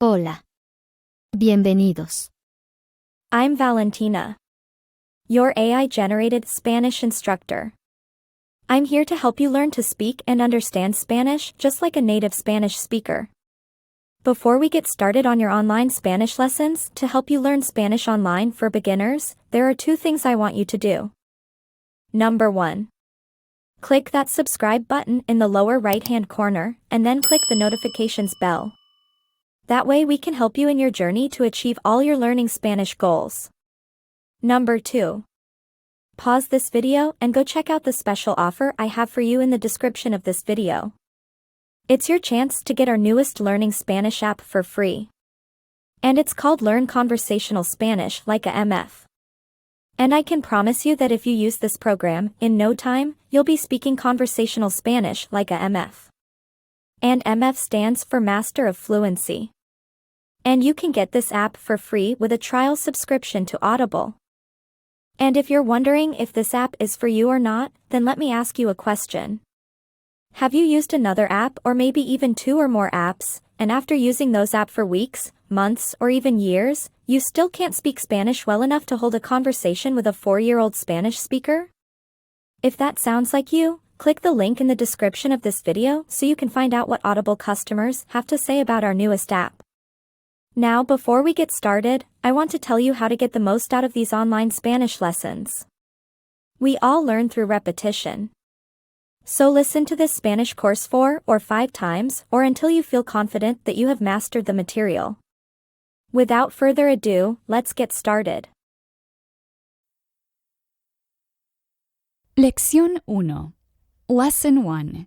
Hola. Bienvenidos. I'm Valentina, your AI-generated Spanish instructor. I'm here to help you learn to speak and understand Spanish just like a native Spanish speaker. Before we get started on your online Spanish lessons to help you learn Spanish online for beginners, there are two things I want you to do. Number 1. Click that subscribe button in the lower right-hand corner and then click the notifications bell. That way we can help you in your journey to achieve all your learning Spanish goals. Number 2. Pause this video and go check out the special offer I have for you in the description of this video. It's your chance to get our newest learning Spanish app for free. And it's called Learn Conversational Spanish like a MF. And I can promise you that if you use this program, in no time, you'll be speaking conversational Spanish like a MF. And MF stands for Master of Fluency. And you can get this app for free with a trial subscription to Audible. And if you're wondering if this app is for you or not, then let me ask you a question. Have you used another app or maybe even 2 or more apps, and after using those apps for weeks, months, or even years, you still can't speak Spanish well enough to hold a conversation with a 4-year-old Spanish speaker? If that sounds like you, click the link in the description of this video so you can find out what Audible customers have to say about our newest app. Now, before we get started, I want to tell you how to get the most out of these online Spanish lessons. We all learn through repetition. So listen to this Spanish course 4 or 5 times or until you feel confident that you have mastered the material. Without further ado, let's get started. Lección 1. Lesson 1.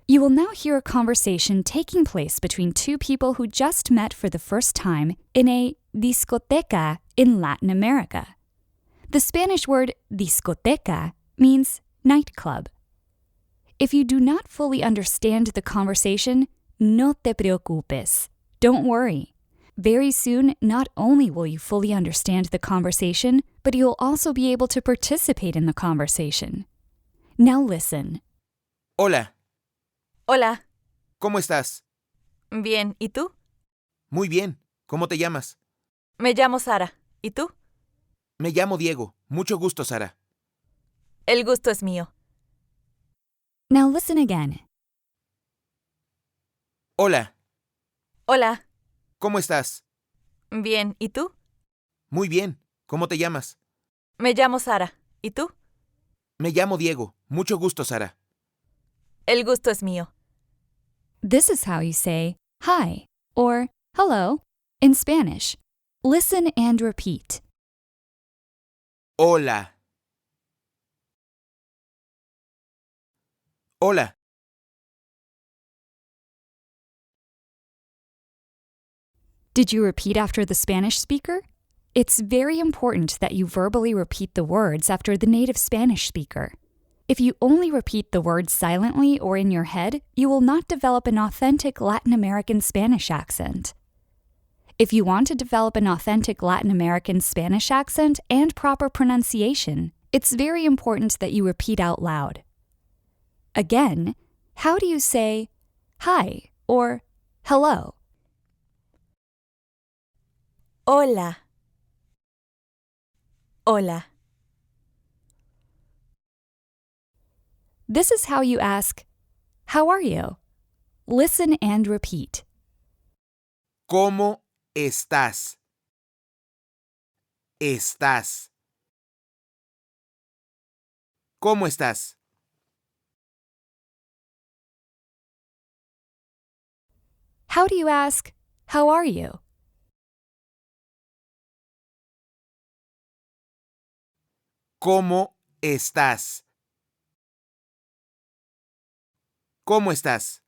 You will now hear a conversation taking place between two people who just met for the first time in a discoteca in Latin America. The Spanish word discoteca means nightclub. If you do not fully understand the conversation, no te preocupes. Don't worry. Very soon, not only will you fully understand the conversation, but you'll also be able to participate in the conversation. Now listen. Hola, Hola, ¿cómo estás? bien, ¿y tú? Muy bien, ¿cómo te llamas? Me llamo Sara, ¿y tú? Me llamo Diego, mucho gusto, Sara. El gusto es mío. Now listen again. Hola, Hola, ¿cómo estás? bien, ¿y tú? Muy bien, ¿cómo te llamas? Me llamo Sara, ¿y tú? Me llamo Diego, mucho gusto, Sara. El gusto es mío. This is how you say hi or hello in Spanish. Listen and repeat. Hola. Hola, Did you repeat after the Spanish speaker? It's very important that you verbally repeat the words after the native Spanish speaker. If you only repeat the words silently or in your head, you will not develop an authentic Latin American Spanish accent. If you want to develop an authentic Latin American Spanish accent and proper pronunciation, it's very important that you repeat out loud. Again, how do you say hi or hello? Hola. Hola. This is how you ask, how are you? Listen and repeat. ¿cómo estás? Estás. ¿Cómo estás? How do you ask, how are you? ¿Cómo estás? ¿Cómo estás?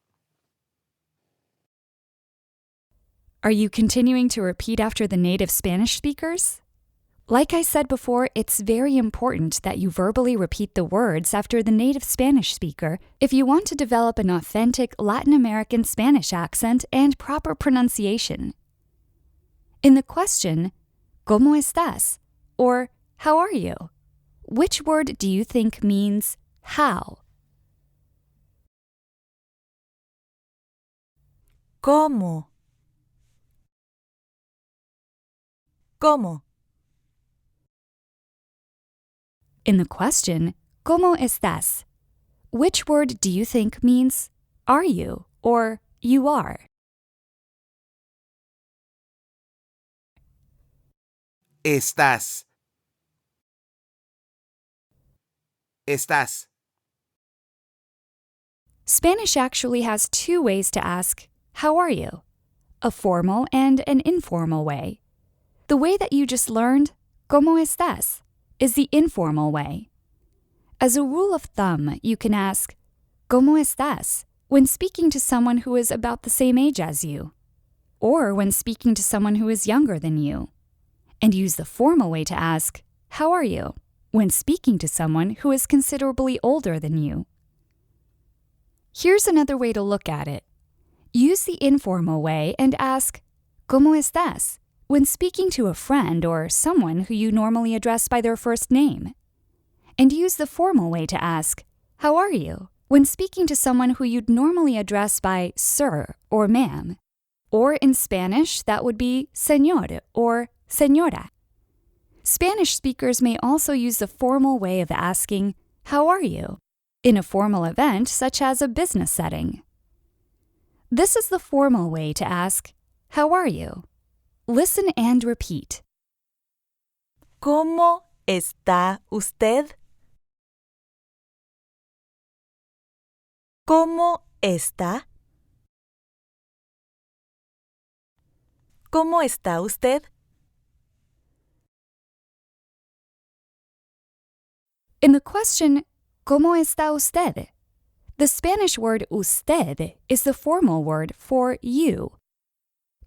Are you continuing to repeat after the native Spanish speakers? Like I said before, it's very important that you verbally repeat the words after the native Spanish speaker if you want to develop an authentic Latin American Spanish accent and proper pronunciation. In the question, ¿Cómo estás? Or how are you? Which word do you think means how? ¿Cómo? ¿Cómo? In the question, ¿Cómo estás? Which word do you think means are you or you are? Estás. Estás. Spanish actually has two ways to ask, how are you? A formal and an informal way. The way that you just learned, ¿Cómo estás? Is the informal way. As a rule of thumb, you can ask, ¿Cómo estás? When speaking to someone who is about the same age as you, or when speaking to someone who is younger than you. And use the formal way to ask, how are you? When speaking to someone who is considerably older than you. Here's another way to look at it. Use the informal way and ask, ¿Cómo estás? When speaking to a friend or someone who you normally address by their first name. And use the formal way to ask, how are you? When speaking to someone who you'd normally address by sir or ma'am. Or in Spanish, that would be señor or señora. Spanish speakers may also use the formal way of asking, how are you? In a formal event such as a business setting. This is the formal way to ask, how are you? Listen and repeat. ¿Cómo está usted? ¿Cómo está? ¿Cómo está usted? In the question, ¿Cómo está usted? The Spanish word usted is the formal word for you.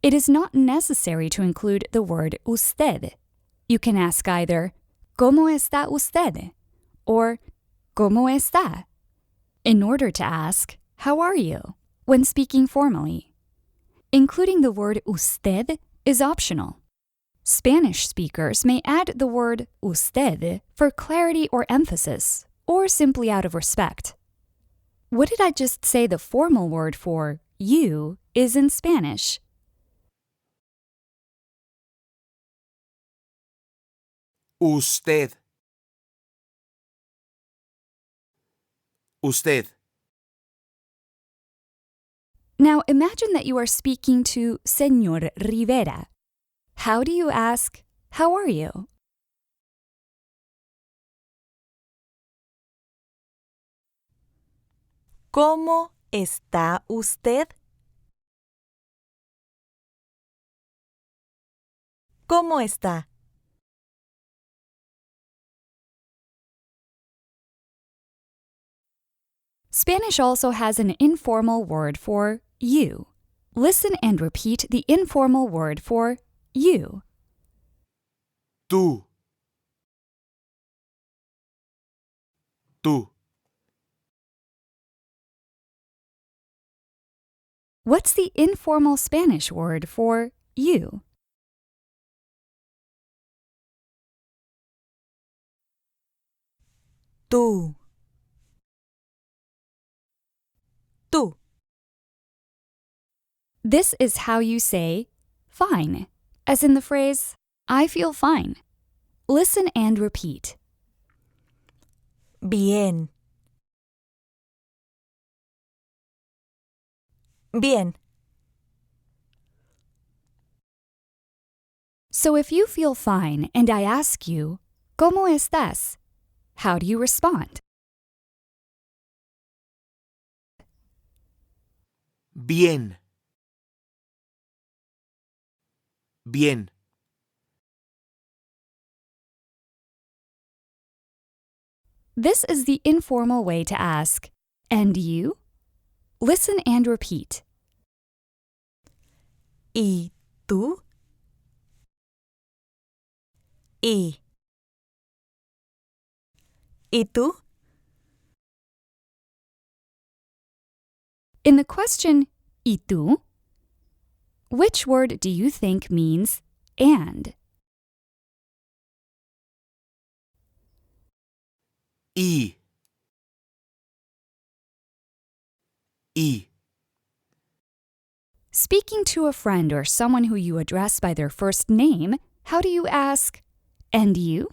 It is not necessary to include the word usted. You can ask either, ¿Cómo está usted? Or, ¿Cómo está? In order to ask, how are you? When speaking formally. Including the word usted is optional. Spanish speakers may add the word usted for clarity or emphasis, or simply out of respect. What did I just say the formal word for you is in Spanish? Usted. Usted. Now imagine that you are speaking to Señor Rivera. How do you ask, how are you? ¿Cómo está usted? ¿Cómo está? Spanish also has an informal word for you. Listen and repeat the informal word for you. Tú. Tú. What's the informal Spanish word for you? Tú. Tú. This is how you say fine, as in the phrase, I feel fine. Listen and repeat. Bien. Bien. So if you feel fine and I ask you, ¿Cómo estás? How do you respond? Bien. Bien. This is the informal way to ask, and you? Listen and repeat. ¿Y tú? ¿Y tú? In the question, ¿Y tú? Which word do you think means and? Y. Y. Speaking to a friend or someone who you address by their first name, how do you ask, and you?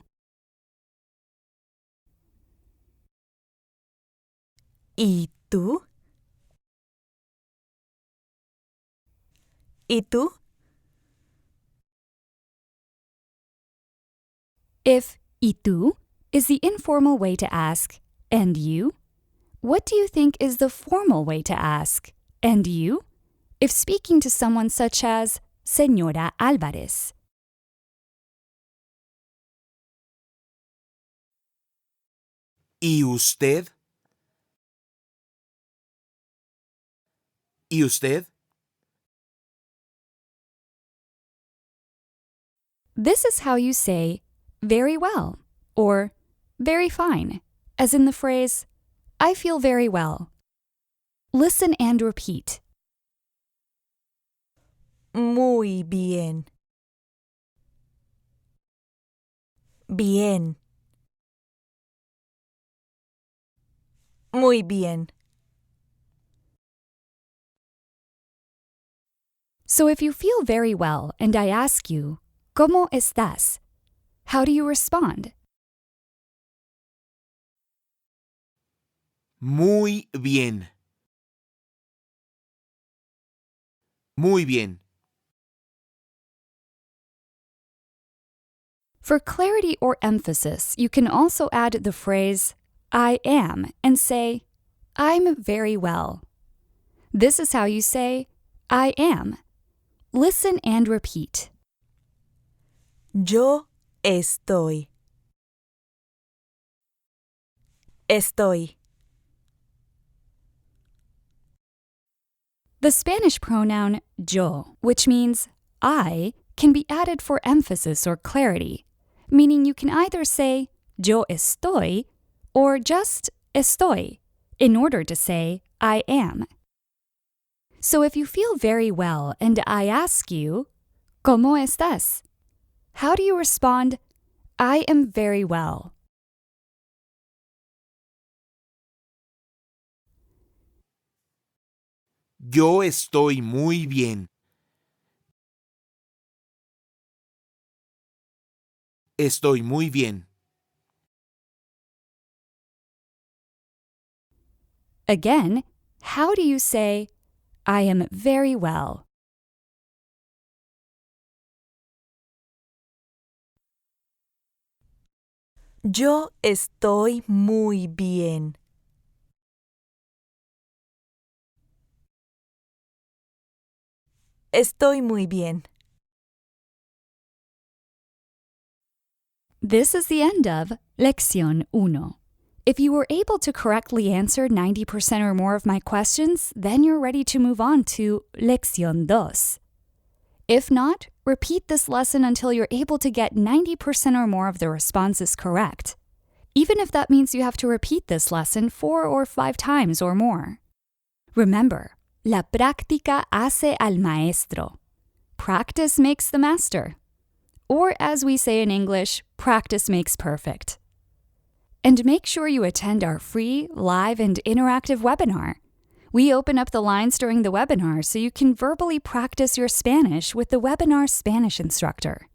¿Y tú? ¿Y tú? If ¿y tú is the informal way to ask, and you? What do you think is the formal way to ask, and you? If speaking to someone such as Señora Álvarez. ¿Y usted? ¿Y usted? This is how you say very well or very fine, as in the phrase, I feel very well. Listen and repeat. Muy bien. Bien. Muy bien. So if you feel very well and I ask you, ¿Cómo estás? How do you respond? Muy bien. Muy bien. For clarity or emphasis, you can also add the phrase, I am, and say, I'm very well. This is how you say, I am. Listen and repeat. Yo estoy. Estoy. The Spanish pronoun yo, which means I, can be added for emphasis or clarity, meaning you can either say yo estoy or just estoy in order to say I am. So if you feel very well and I ask you, ¿Cómo estás? How do you respond, I am very well? Yo estoy muy bien. Estoy muy bien. Again, how do you say, I am very well? Yo estoy muy bien. Estoy muy bien. This is the end of Lección 1. If you were able to correctly answer 90% or more of my questions, then you're ready to move on to Lección 2. If not, repeat this lesson until you're able to get 90% or more of the responses correct, even if that means you have to repeat this lesson 4 or 5 times or more. Remember, la práctica hace al maestro. Practice makes the master. Or as we say in English, practice makes perfect. And make sure you attend our free, live, and interactive webinar. We open up the lines during the webinar so you can verbally practice your Spanish with the webinar Spanish instructor.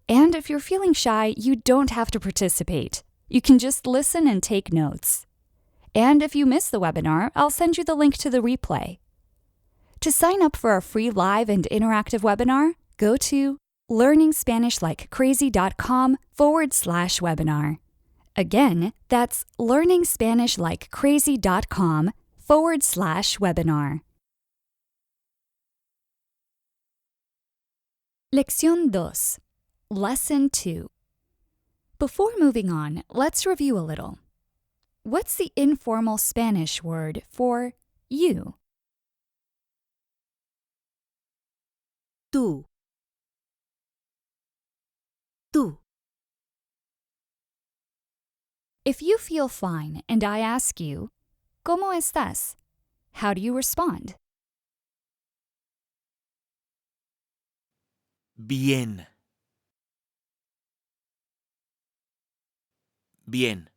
And if you're feeling shy, you don't have to participate. You can just listen and take notes. And if you miss the webinar, I'll send you the link to the replay. To sign up for our free live and interactive webinar, go to learningspanishlikeCrazy.com/webinar. Again, that's learningspanishlikeCrazy.com/webinar. Lección 2. Lesson 2. Before moving on, let's review a little. What's the informal Spanish word for you? Tú. Tú. If you feel fine and I ask you, ¿Cómo estás? How do you respond? Bien. Bien.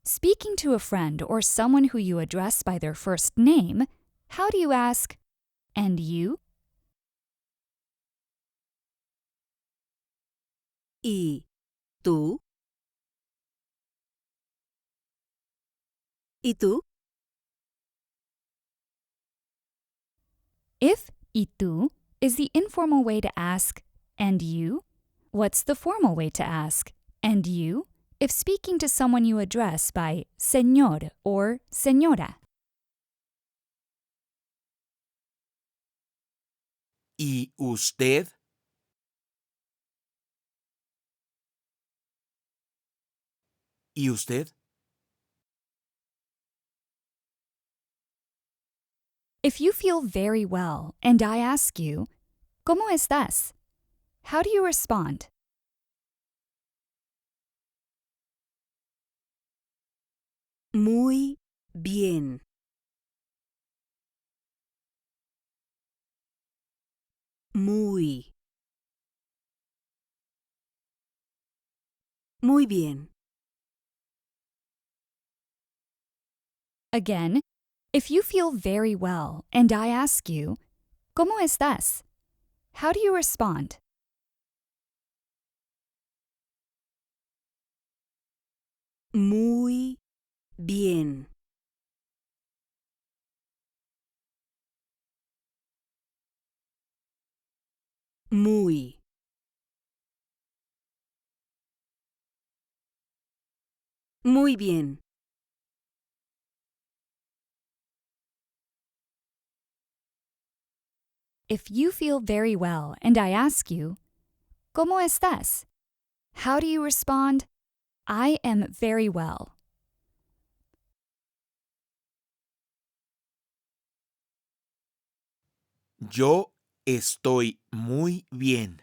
Speaking to a friend or someone who you address by their first name, how do you ask, And you? ¿Y tú? ¿Y tú? If ¿y tú is the informal way to ask and you, what's the formal way to ask and you if speaking to someone you address by señor or señora? ¿Y usted? ¿Y usted? If you feel very well and I ask you, ¿Cómo estás? How do you respond? Muy bien. Muy. Muy bien. Again, if you feel very well and I ask you, ¿Cómo estás? How do you respond? Muy bien. Muy. Muy bien. If you feel very well and I ask you, ¿Cómo estás? How do you respond? I am very well. Yo estoy muy bien.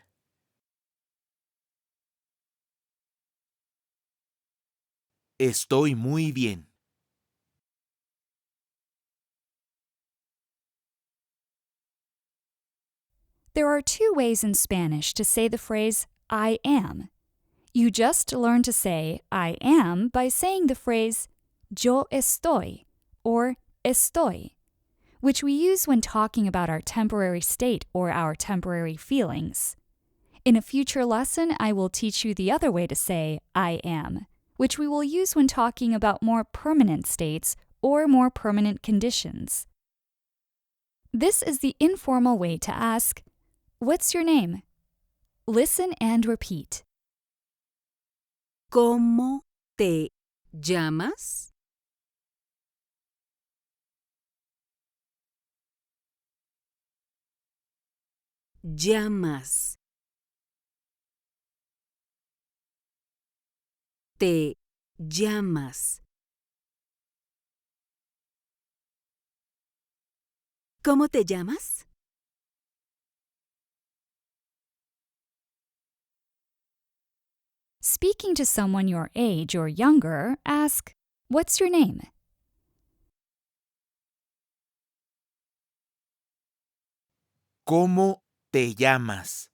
Estoy muy bien. There are two ways in Spanish to say the phrase I am. You just learn to say I am by saying the phrase yo estoy or estoy, which we use when talking about our temporary state or our temporary feelings. In a future lesson, I will teach you the other way to say I am, which we will use when talking about more permanent states or more permanent conditions. This is the informal way to ask, "What's your name?" Listen and repeat. ¿Cómo te llamas? Llamas. Te llamas. ¿Cómo te llamas? Speaking to someone your age or younger, ask, "What's your name?" ¿Cómo te llamas?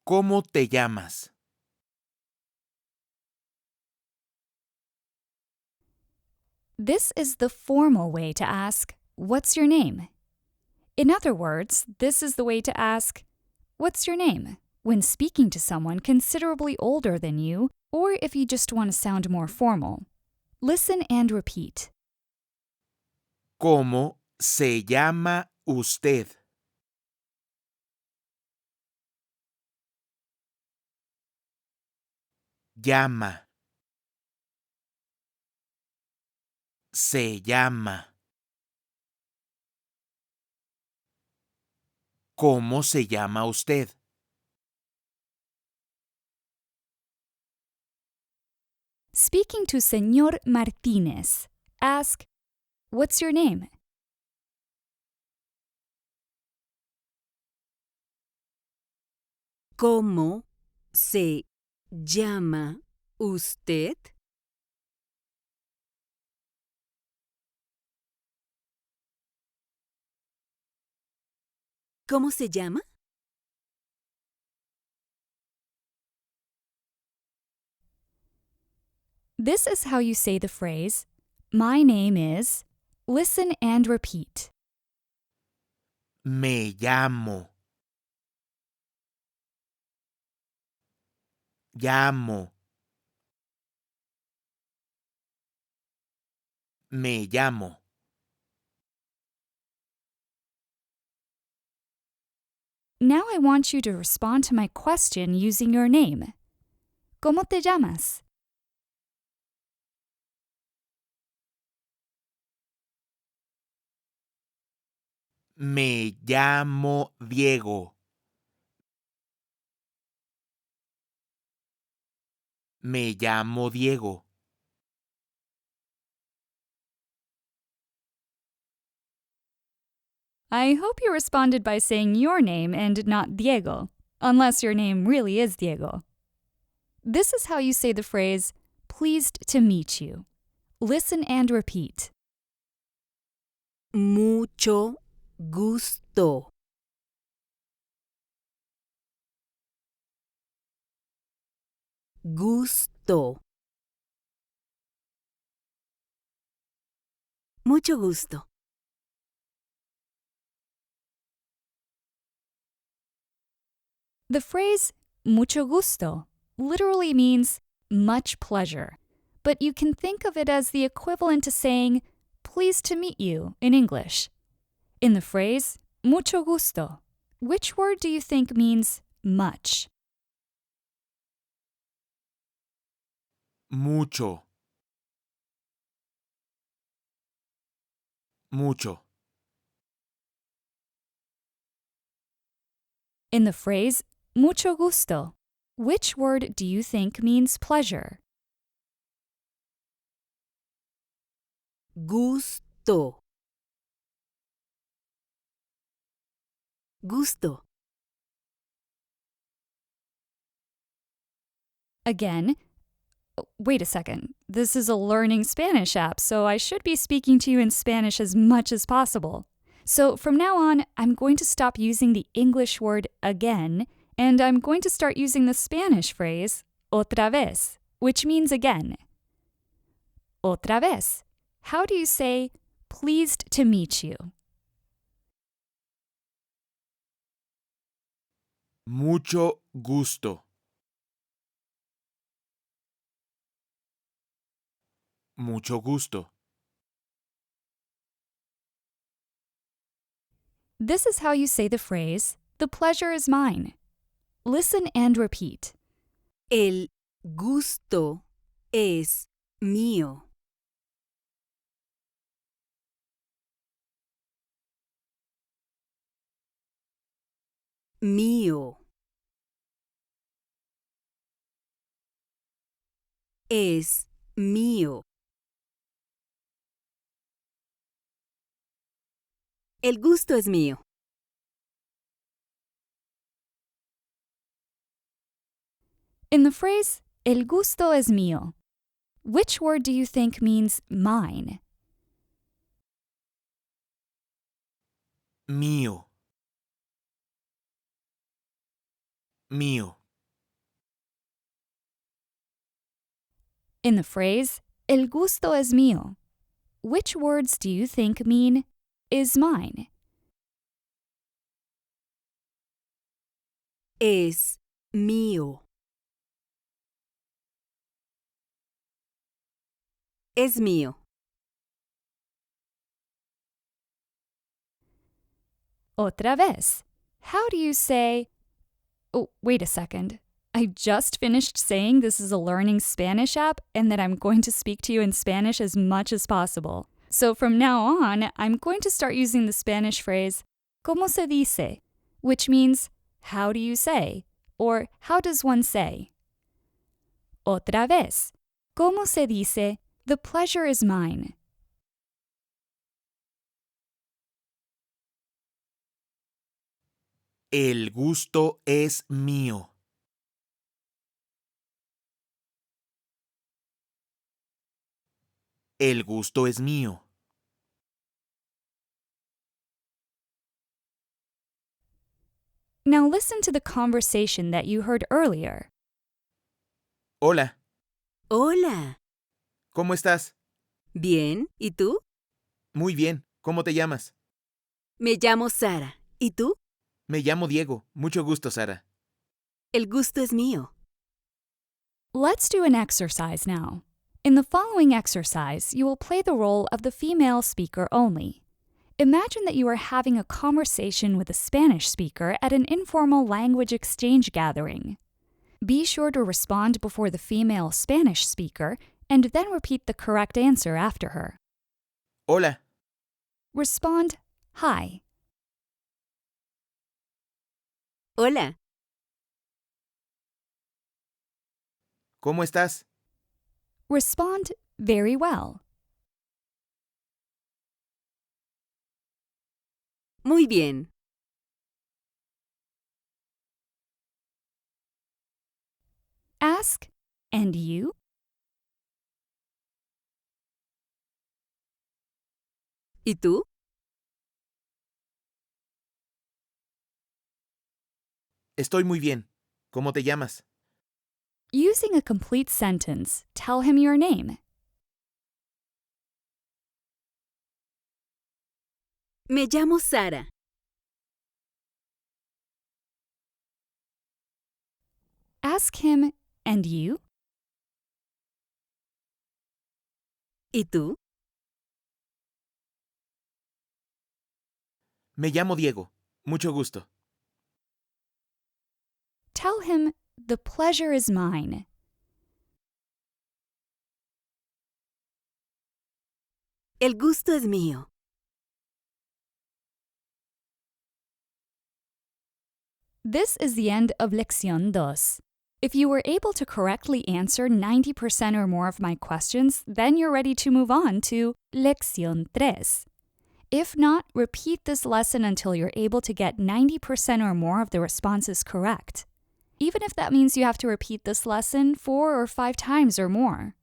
¿Cómo te llamas? This is the formal way to ask, "What's your name?" In other words, this is the way to ask, "What's your name?" when speaking to someone considerably older than you, or if you just want to sound more formal. Listen and repeat. ¿Cómo se llama usted? Llama. Se llama. ¿Cómo se llama usted? Speaking to Señor Martínez, ask, "What's your name?" ¿Cómo se llama usted? ¿Cómo se llama? This is how you say the phrase, My name is. Listen and repeat. Me llamo. Llamo. Me llamo. Now I want you to respond to my question using your name. ¿Cómo te llamas? Me llamo Diego. Me llamo Diego. I hope you responded by saying your name and not Diego, unless your name really is Diego. This is how you say the phrase, pleased to meet you. Listen and repeat. Mucho gusto. Gusto. Mucho gusto. The phrase mucho gusto literally means much pleasure, but you can think of it as the equivalent to saying pleased to meet you in English. In the phrase mucho gusto, which word do you think means much? Mucho. Mucho. In the phrase mucho gusto, which word do you think means pleasure? Gusto. Gusto. Again, wait a second. This is a learning Spanish app, so I should be speaking to you in Spanish as much as possible. So from now on, I'm going to stop using the English word again, and I'm going to start using the Spanish phrase otra vez, which means again. Otra vez. How do you say pleased to meet you? Mucho gusto. Mucho gusto. This is how you say the phrase, the pleasure is mine. Listen and repeat. El gusto es mío. Mío. Es mío. El gusto es mío. In the phrase, el gusto es mío, which word do you think means mine? Mío. Mío. In the phrase, el gusto es mío, which words do you think mean is mine? Es mío. Es mío. Otra vez. How do you say... Oh, wait a second. I just finished saying this is a learning Spanish app and that I'm going to speak to you in Spanish as much as possible. So from now on, I'm going to start using the Spanish phrase, ¿cómo se dice?, which means, how do you say? Or how does one say? Otra vez. ¿Cómo se dice? The pleasure is mine. El gusto es mío. El gusto es mío. Now listen to the conversation that you heard earlier. Hola, Hola. ¿cómo estás? Bien. ¿Y tú? Muy bien. ¿Cómo te llamas? Me llamo Sara. ¿Y tú? Me llamo Diego. Mucho gusto, Sara. El gusto es mío. Let's do an exercise now. In the following exercise, you will play the role of the female speaker only. Imagine that you are having a conversation with a Spanish speaker at an informal language exchange gathering. Be sure to respond before the female Spanish speaker and then repeat the correct answer after her. Hola. Respond, hi. Hola. ¿Cómo estás? Respond, very well. Muy bien. Ask, and you? ¿Y tú? Estoy muy bien. ¿Cómo te llamas? Using a complete sentence, tell him your name. Me llamo Sara. Ask him, and you? ¿Y tú? Me llamo Diego. Mucho gusto. Tell him, the pleasure is mine. El gusto es mío. This is the end of Lección 2. If you were able to correctly answer 90% or more of my questions, then you're ready to move on to Lección 3. If not, repeat this lesson until you're able to get 90% or more of the responses correct. Even if that means you have to repeat this lesson 4 or 5 times or more.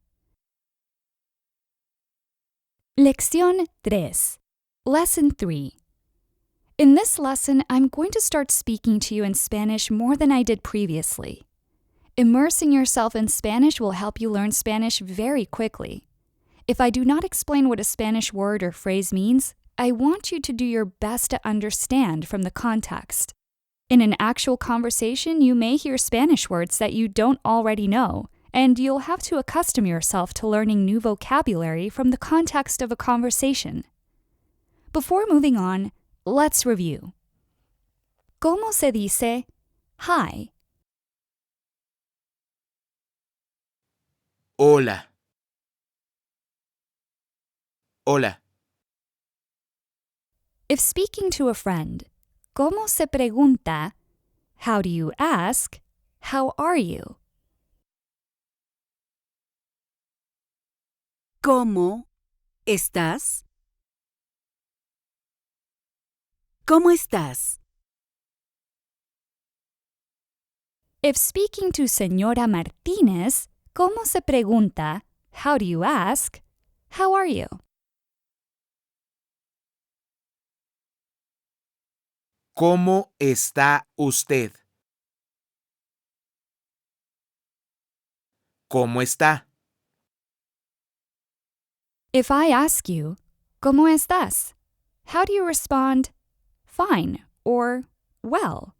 Lección 3. Lesson 3. In this lesson, I'm going to start speaking to you in Spanish more than I did previously. Immersing yourself in Spanish will help you learn Spanish very quickly. If I do not explain what a Spanish word or phrase means, I want you to do your best to understand from the context. In an actual conversation, you may hear Spanish words that you don't already know, and you'll have to accustom yourself to learning new vocabulary from the context of a conversation. Before moving on, let's review. ¿Cómo se dice hi? Hola. Hola. If speaking to a friend, ¿cómo se pregunta? How do you ask? How are you? ¿Cómo estás? ¿Cómo estás? If speaking to Señora Martínez, ¿cómo se pregunta? How do you ask? How are you? ¿Cómo está usted? ¿Cómo está? If I ask you, ¿cómo estás? How do you respond? Fine or well?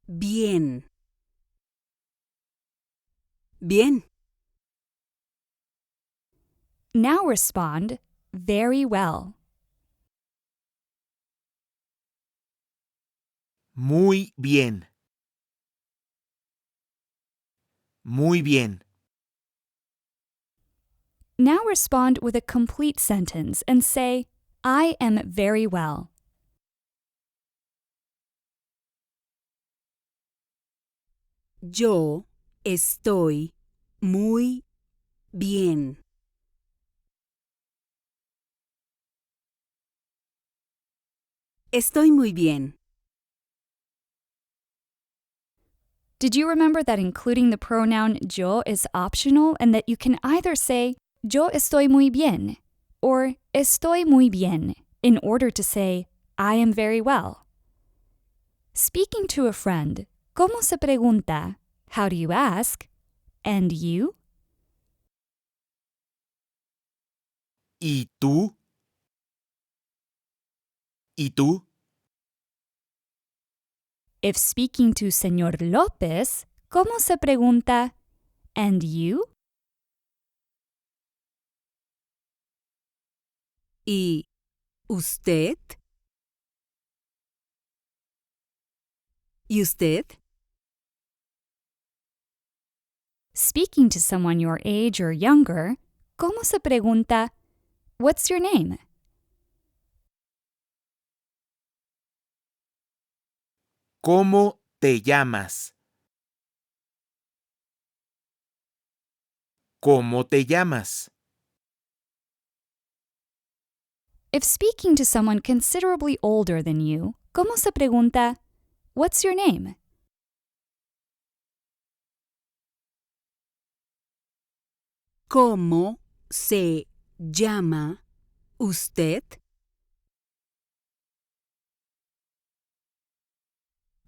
Bien. Bien. Now respond, very well. Muy bien. Muy bien. Now respond with a complete sentence and say, I am very well. Yo estoy muy bien. Estoy muy bien. Did you remember that including the pronoun yo is optional and that you can either say yo estoy muy bien or estoy muy bien in order to say I am very well? Speaking to a friend, ¿cómo se pregunta? How do you ask? And you? ¿Y tú? ¿Y tú? If speaking to Señor López, ¿cómo se pregunta and you? ¿Y usted? ¿Y usted? Speaking to someone your age or younger, ¿cómo se pregunta what's your name? ¿Cómo te llamas? ¿Cómo te llamas? If speaking to someone considerably older than you, ¿cómo se pregunta what's your name? ¿Cómo se llama usted?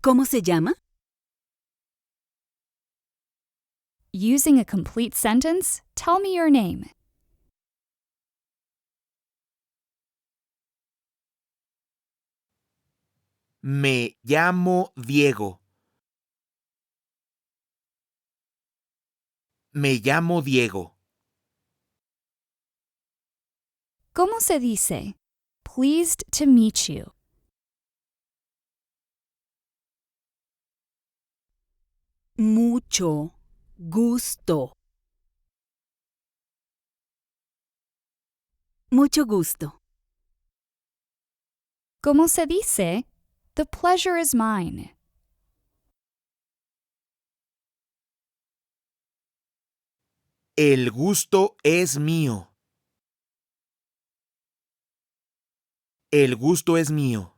¿Cómo se llama? Using a complete sentence, tell me your name. Me llamo Diego. Me llamo Diego. ¿Cómo se dice pleased to meet you? Mucho gusto. Mucho gusto. ¿Cómo se dice the pleasure is mine? El gusto es mío. El gusto es mío.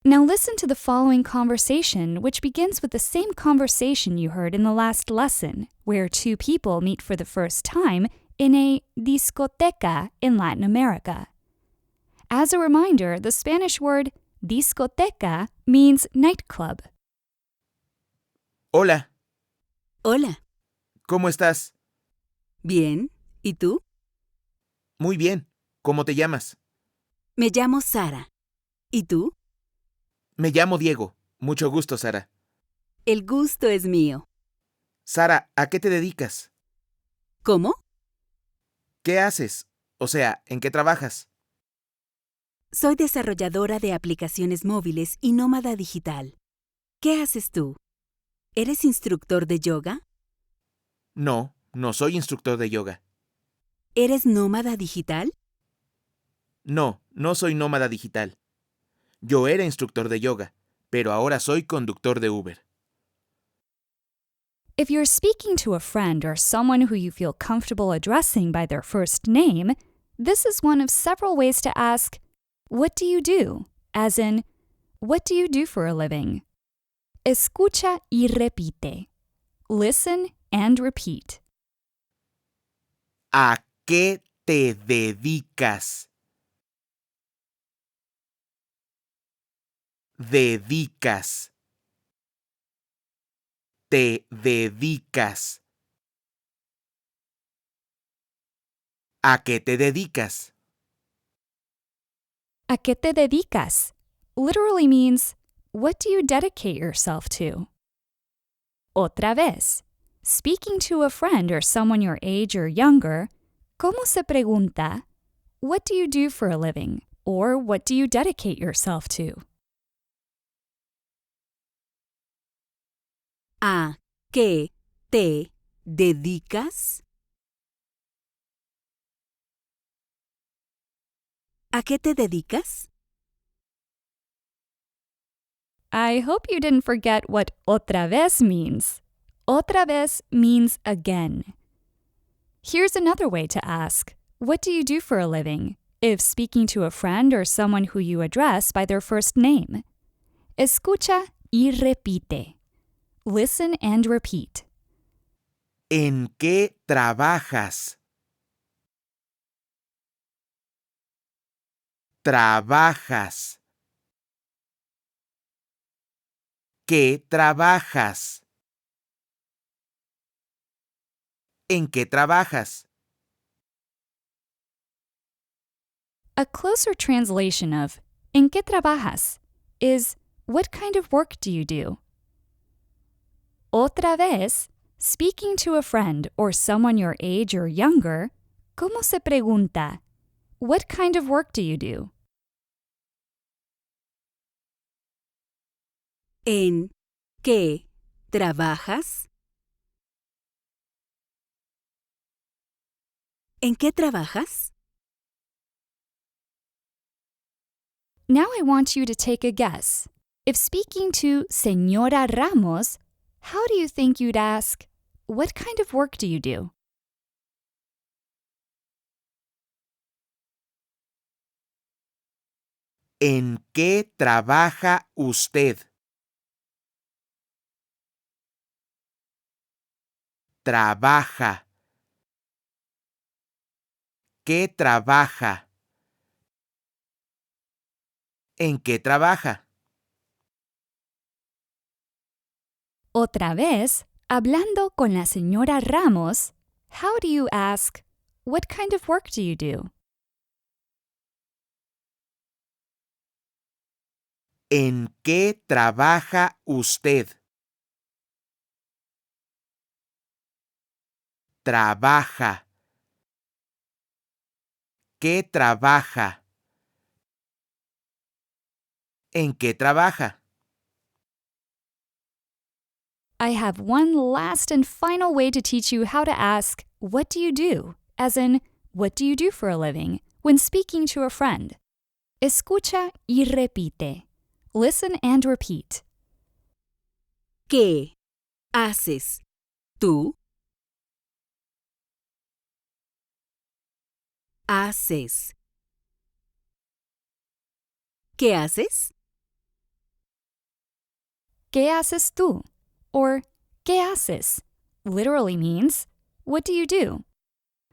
Now listen to the following conversation, which begins with the same conversation you heard in the last lesson, where two people meet for the first time in a discoteca in Latin America. As a reminder, the Spanish word discoteca means nightclub. Hola, Hola. ¿cómo estás? Bien. ¿Y tú? Muy bien. ¿Cómo te llamas? Me llamo Sara. ¿Y tú? Me llamo Diego. Mucho gusto, Sara. El gusto es mío. Sara, ¿a qué te dedicas? ¿Cómo? ¿Qué haces? O sea, ¿en qué trabajas? Soy desarrolladora de aplicaciones móviles y nómada digital. ¿Qué haces tú? ¿Eres instructor de yoga? No, no soy instructor de yoga. ¿Eres nómada digital? No, no soy nómada digital. Yo era instructor de yoga, pero ahora soy conductor de Uber. If you're speaking to a friend or someone who you feel comfortable addressing by their first name, this is one of several ways to ask, what do you do? As in, what do you do for a living? Escucha y repite. Listen and repeat. ¿A qué te dedicas? Dedicas. Te dedicas. ¿A qué te dedicas? ¿A qué te dedicas? Literally means, what do you dedicate yourself to? Otra vez. Speaking to a friend or someone your age or younger, ¿cómo se pregunta? What do you do for a living? Or what do you dedicate yourself to? ¿A qué te dedicas? ¿A qué te dedicas? I hope you didn't forget what otra vez means. Otra vez means again. Here's another way to ask, what do you do for a living? If speaking to a friend or someone who you address by their first name. Escucha y repite. Listen and repeat. ¿En qué trabajas? Trabajas. ¿Qué trabajas? ¿En qué trabajas? A closer translation of ¿En qué trabajas? Is what kind of work do you do? Otra vez, speaking to a friend or someone your age or younger, ¿cómo se pregunta? What kind of work do you do? ¿En qué trabajas? ¿En qué trabajas? Now I want you to take a guess. If speaking to Señora Ramos, how do you think you'd ask, what kind of work do you do? ¿En qué trabaja usted? Trabaja. ¿Qué trabaja? ¿En qué trabaja? Otra vez, hablando con la señora Ramos, how do you ask, what kind of work do you do? ¿En qué trabaja usted? Trabaja. ¿Qué trabaja? ¿En qué trabaja? I have one last and final way to teach you how to ask, what do you do? As in, what do you do for a living? When speaking to a friend. Escucha y repite. Listen and repeat. ¿Qué haces tú? Haces. ¿Qué haces? ¿Qué haces tú? Or ¿qué haces? Literally means, what do you do?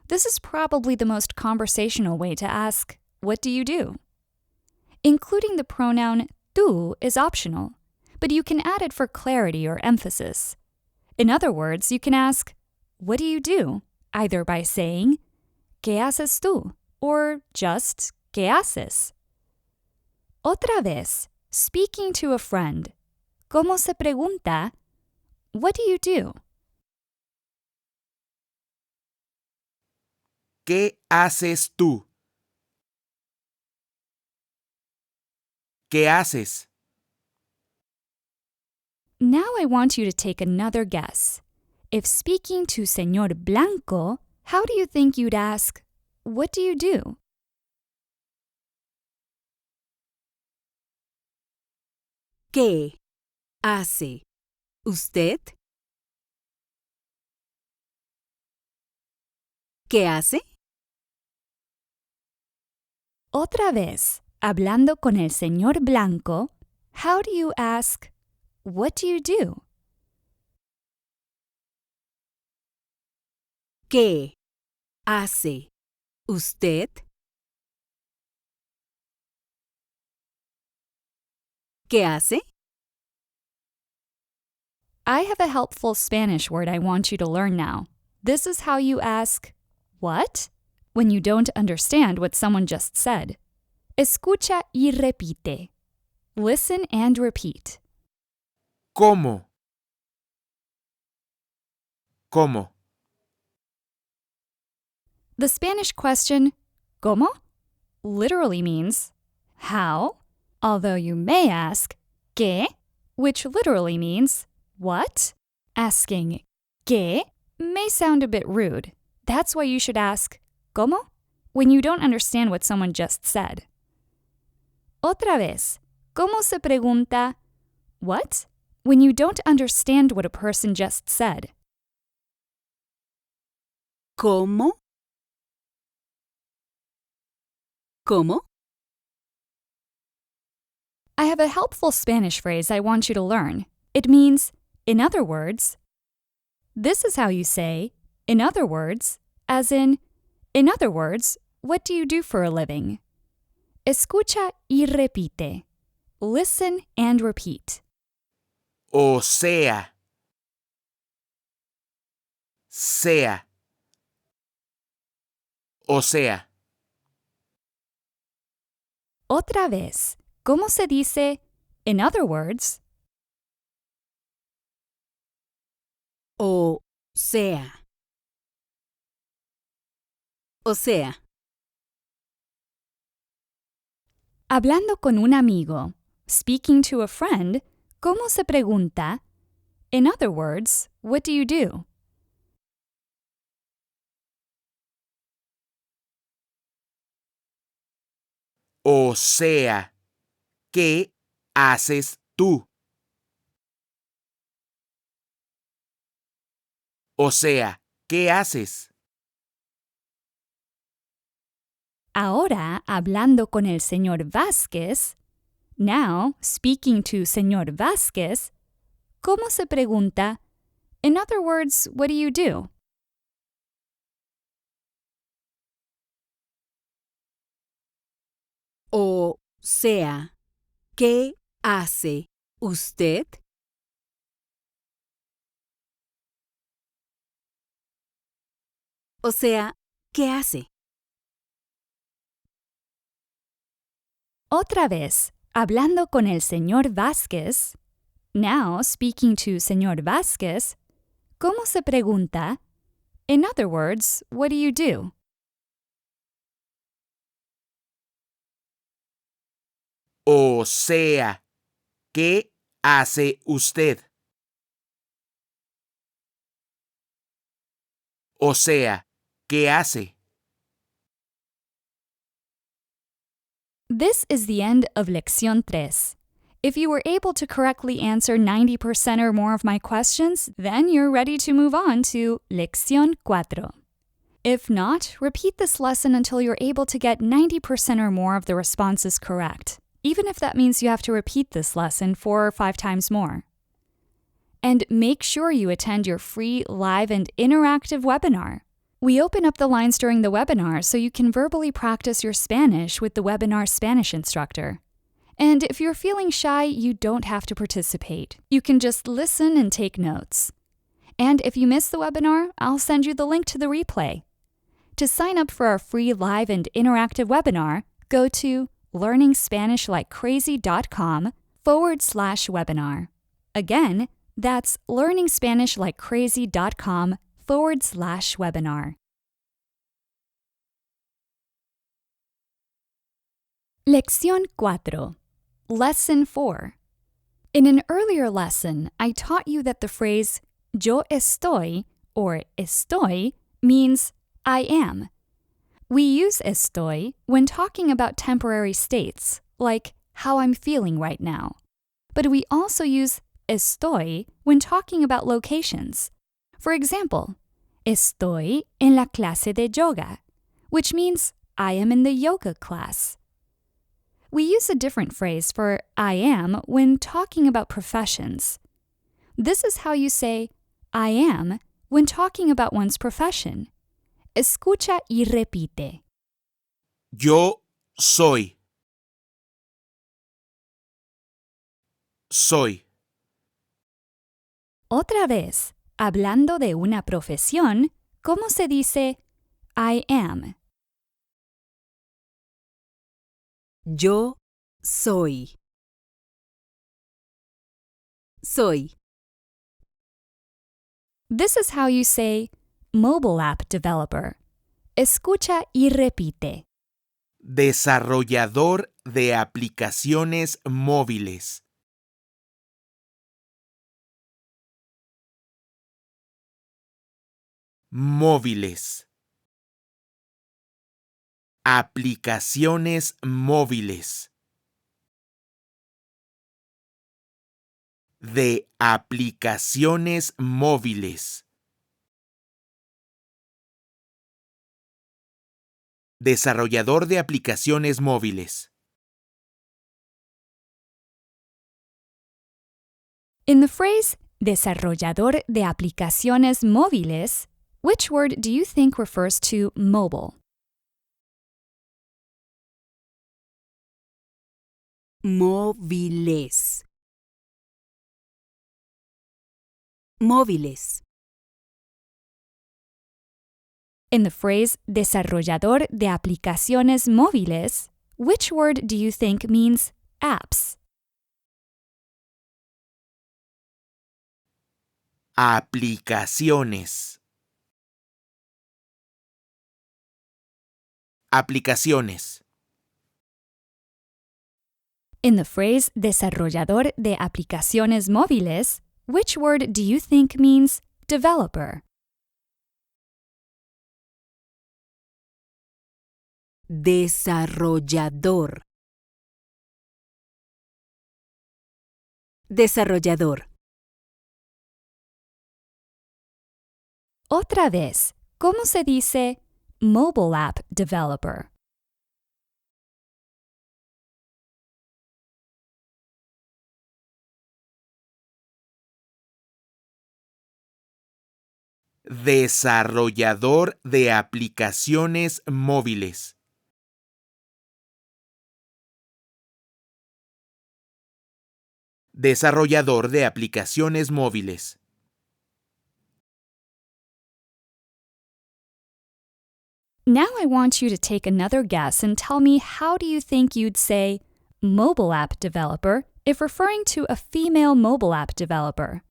This is probably the most conversational way to ask, what do you do? Including the pronoun tú is optional, but you can add it for clarity or emphasis. In other words, you can ask, what do you do? Either by saying, ¿qué haces tú? Or just, ¿qué haces? Otra vez, speaking to a friend, ¿cómo se pregunta? What do you do? ¿Qué haces tú? ¿Qué haces? Now I want you to take another guess. If speaking to Señor Blanco, how do you think you'd ask, what do you do? ¿Qué hace usted? ¿Qué hace? Otra vez, hablando con el Señor Blanco, how do you ask, what do you do? ¿Qué hace usted? ¿Qué hace? I have a helpful Spanish word I want you to learn now. This is how you ask, what? When you don't understand what someone just said. Escucha y repite. Listen and repeat. ¿Cómo? ¿Cómo? The Spanish question, ¿cómo? Literally means, how? Although you may ask, ¿qué? Which literally means, what? Asking, ¿qué? May sound a bit rude. That's why you should ask, ¿cómo? When you don't understand what someone just said. Otra vez, ¿cómo se pregunta, what? When you don't understand what a person just said. ¿Cómo? ¿Cómo? I have a helpful Spanish phrase I want you to learn. It means, in other words. This is how you say, in other words, as in other words, what do you do for a living? Escucha y repite. Listen and repeat. O sea. Sea. O sea. Otra vez. ¿Cómo se dice in other words? O sea. O sea. Hablando con un amigo, speaking to a friend, ¿cómo se pregunta? In other words, what do you do? O sea, ¿qué haces tú? O sea, ¿qué haces? Ahora, hablando con el señor Vázquez, now, speaking to señor Vázquez, ¿cómo se pregunta? In other words, what do you do? O sea, ¿qué hace usted? O sea, ¿qué hace? Otra vez, hablando con el señor Vázquez, now, speaking to señor Vázquez, ¿cómo se pregunta? In other words, what do you do? O sea, ¿qué hace usted? O sea, ¿qué hace? This is the end of Lección 3. If you were able to correctly answer 90% or more of my questions, then you're ready to move on to Lección 4. If not, repeat this lesson until you're able to get 90% or more of the responses correct, even if that means you have to repeat this lesson 4 or 5 times more. And make sure you attend your free, live, and interactive webinar. We open up the lines during the webinar so you can verbally practice your Spanish with the webinar Spanish instructor. And if you're feeling shy, you don't have to participate. You can just listen and take notes. And if you miss the webinar, I'll send you the link to the replay. To sign up for our free live and interactive webinar, go to learningspanishlikecrazy.com/webinar. Again, that's learningspanishlikecrazy.com/webinar. Lección 4. Lesson 4. In an earlier lesson, I taught you that the phrase yo estoy or estoy means I am. We use estoy when talking about temporary states, like how I'm feeling right now. But we also use estoy when talking about locations. For example, estoy en la clase de yoga, which means I am in the yoga class. We use a different phrase for I am when talking about professions. This is how you say I am when talking about one's profession. Escucha y repite. Yo soy. Soy. Otra vez, hablando de una profesión, ¿cómo se dice I am? Yo soy. Soy. This is how you say mobile app developer. Escucha y repite. Desarrollador de aplicaciones móviles. Móviles. Aplicaciones móviles. De aplicaciones móviles. Desarrollador de aplicaciones móviles. In the phrase desarrollador de aplicaciones móviles, which word do you think refers to mobile? Móviles. Móviles. In the phrase desarrollador de aplicaciones móviles, which word do you think means apps? Aplicaciones. Aplicaciones. In the phrase desarrollador de aplicaciones móviles, which word do you think means developer? Desarrollador. Desarrollador. Otra vez, ¿cómo se dice mobile app developer? Desarrollador de aplicaciones móviles. Desarrollador de aplicaciones móviles. Now I want you to take another guess and tell me how do you think you'd say mobile app developer if referring to a female mobile app developer?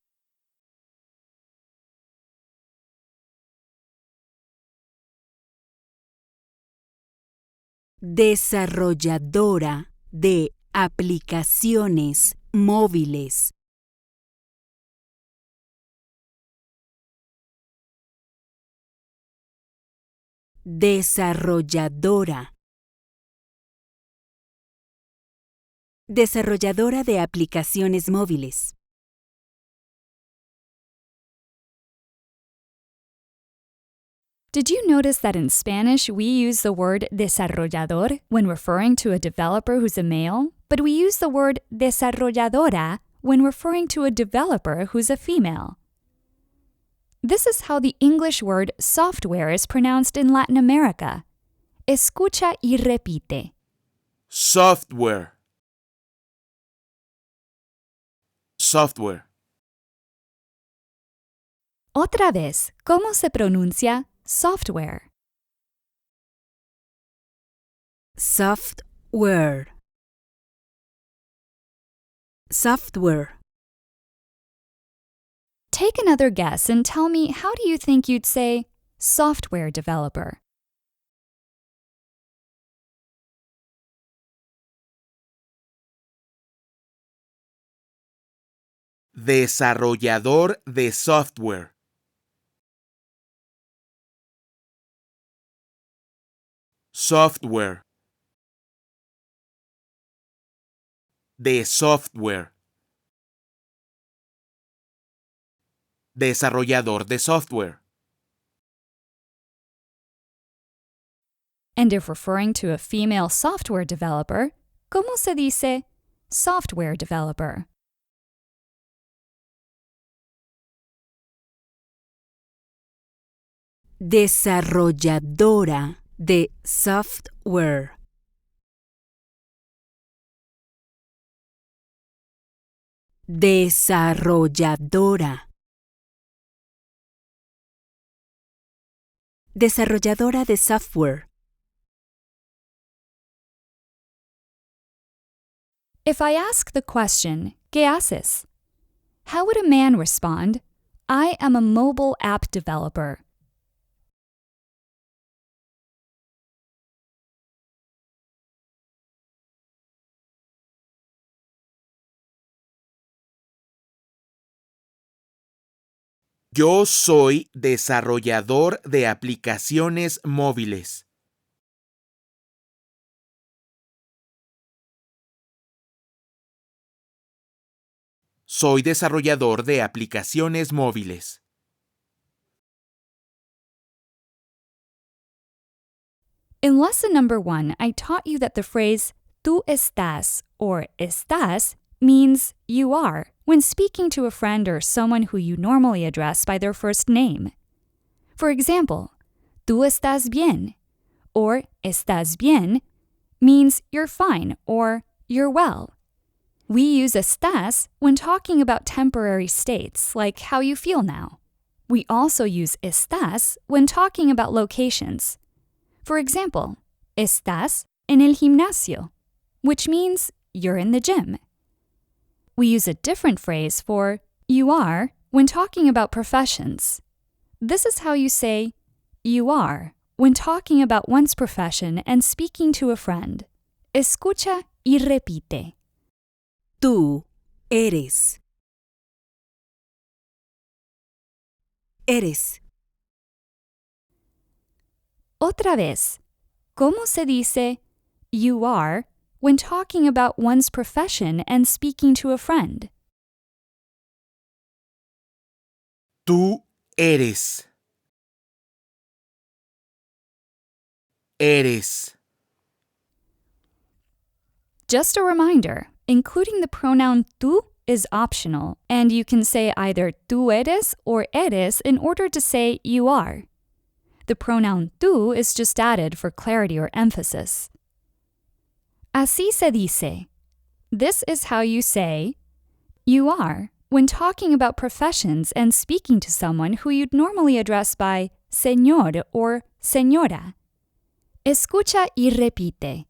Desarrolladora de aplicaciones móviles. Desarrolladora. Desarrolladora de aplicaciones móviles. Did you notice that in Spanish we use the word desarrollador when referring to a developer who's a male, but we use the word desarrolladora when referring to a developer who's a female? This is how the English word software is pronounced in Latin America. Escucha y repite. Software. Software. Otra vez, ¿cómo se pronuncia software? Software. Software. Take another guess and tell me how do you think you'd say software developer? Desarrollador de software. Software. De software. Desarrollador de software. And if referring to a female software developer, ¿cómo se dice software developer? Desarrolladora de software. Desarrolladora. Desarrolladora de software. If I ask the question, ¿qué haces? How would a man respond? I am a mobile app developer. Yo soy desarrollador de aplicaciones móviles. Soy desarrollador de aplicaciones móviles. In lesson number 1, I taught you that the phrase tú estás or estás means you are when speaking to a friend or someone who you normally address by their first name. For example, tú estás bien or estás bien means you're fine or you're well. We use estás when talking about temporary states, like how you feel now. We also use estás when talking about locations. For example, ¿estás en el gimnasio, which means you're in the gym. We use a different phrase for you are when talking about professions. This is how you say you are when talking about one's profession and speaking to a friend. Escucha y repite. Tú eres. Eres. Otra vez, ¿cómo se dice you are when talking about one's profession and speaking to a friend? Tú eres. Eres. Just a reminder, including the pronoun tú is optional, and you can say either tú eres or eres in order to say you are. The pronoun tú is just added for clarity or emphasis. Así se dice. This is how you say you are when talking about professions and speaking to someone who you'd normally address by señor or señora. Escucha y repite.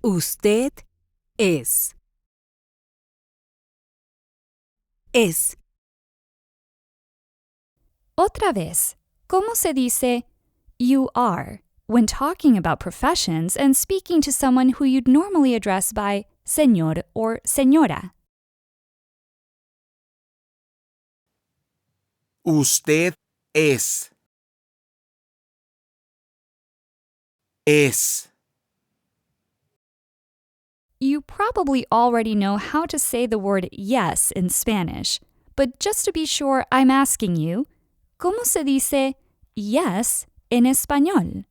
Usted es. Es. Otra vez, ¿cómo se dice you are when talking about professions and speaking to someone who you'd normally address by señor or señora? Usted es. Es. You probably already know how to say the word yes in Spanish, but just to be sure, I'm asking you, ¿cómo se dice yes en español?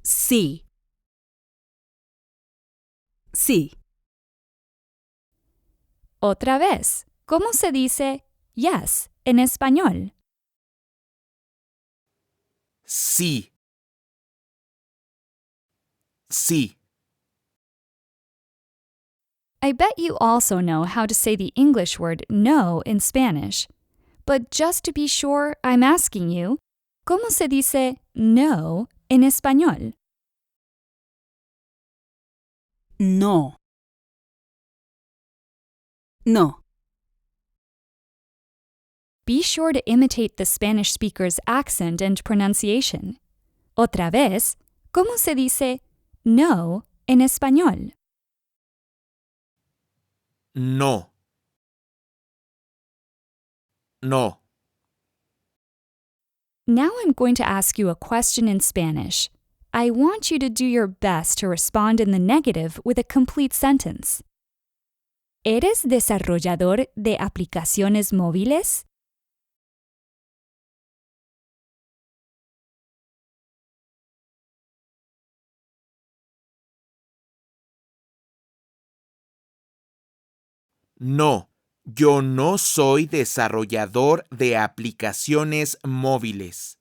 Sí. Sí. Otra vez, ¿cómo se dice yes en español? Sí. Sí. I bet you also know how to say the English word no in Spanish. But just to be sure, I'm asking you, ¿cómo se dice no en español? No. No. Be sure to imitate the Spanish speaker's accent and pronunciation. Otra vez, ¿cómo se dice no en español? No. No. Now I'm going to ask you a question in Spanish. I want you to do your best to respond in the negative with a complete sentence. ¿Eres desarrollador de aplicaciones móviles? No. Yo no soy desarrollador de aplicaciones móviles.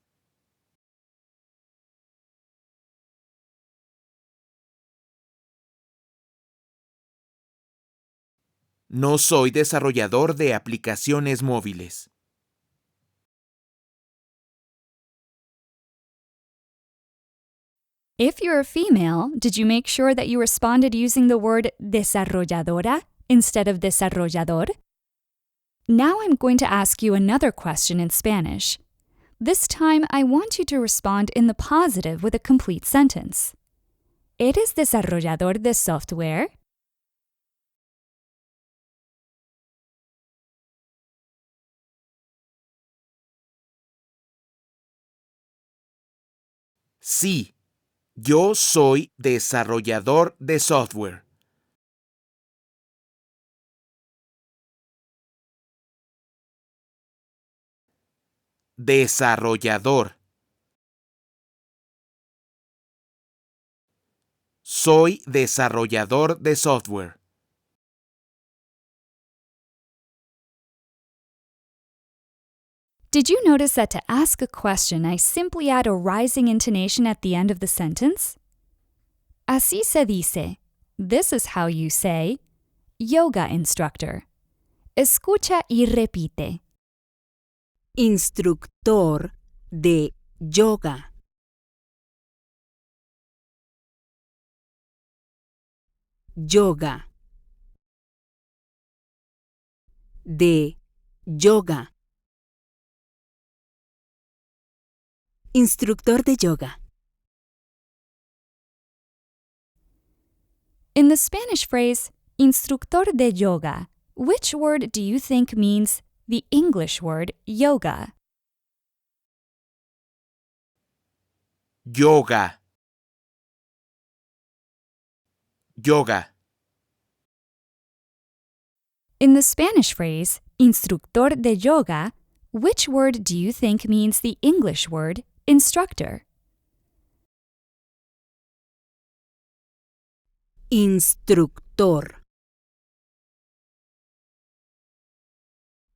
No soy desarrollador de aplicaciones móviles. If you're a female, did you make sure that you responded using the word desarrolladora instead of desarrollador? Now I'm going to ask you another question in Spanish. This time, I want you to respond in the positive with a complete sentence. ¿Eres desarrollador de software? Sí. Yo soy desarrollador de software. Desarrollador. Soy desarrollador de software. Did you notice that to ask a question, I simply add a rising intonation at the end of the sentence? Así se dice. This is how you say, yoga instructor. Escucha y repite. Instructor de yoga. yoga. De yoga. Instructor de yoga. In the Spanish phrase, instructor de yoga, which word do you think means the English word yoga? Yoga. Yoga. In the Spanish phrase, instructor de yoga, which word do you think means the English word instructor? Instructor.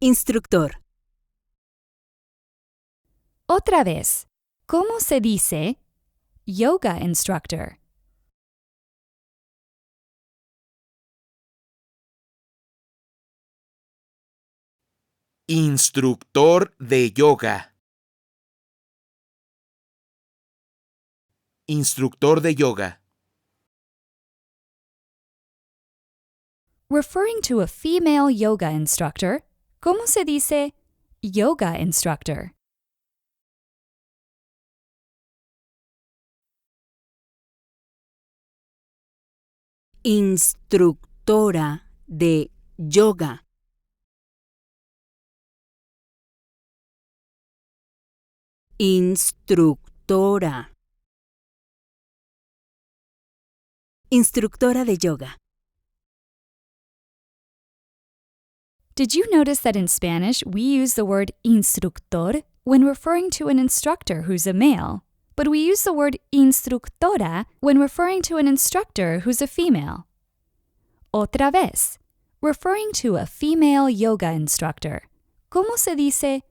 Instructor. Otra vez, ¿cómo se dice yoga instructor? Instructor de yoga. Instructor de yoga. Referring to a female yoga instructor, ¿cómo se dice yoga instructor? Instructora de yoga. Instructora. Instructora de yoga. Did you notice that in Spanish we use the word instructor when referring to an instructor who's a male, but we use the word instructora when referring to an instructor who's a female? Otra vez, referring to a female yoga instructor, ¿cómo se dice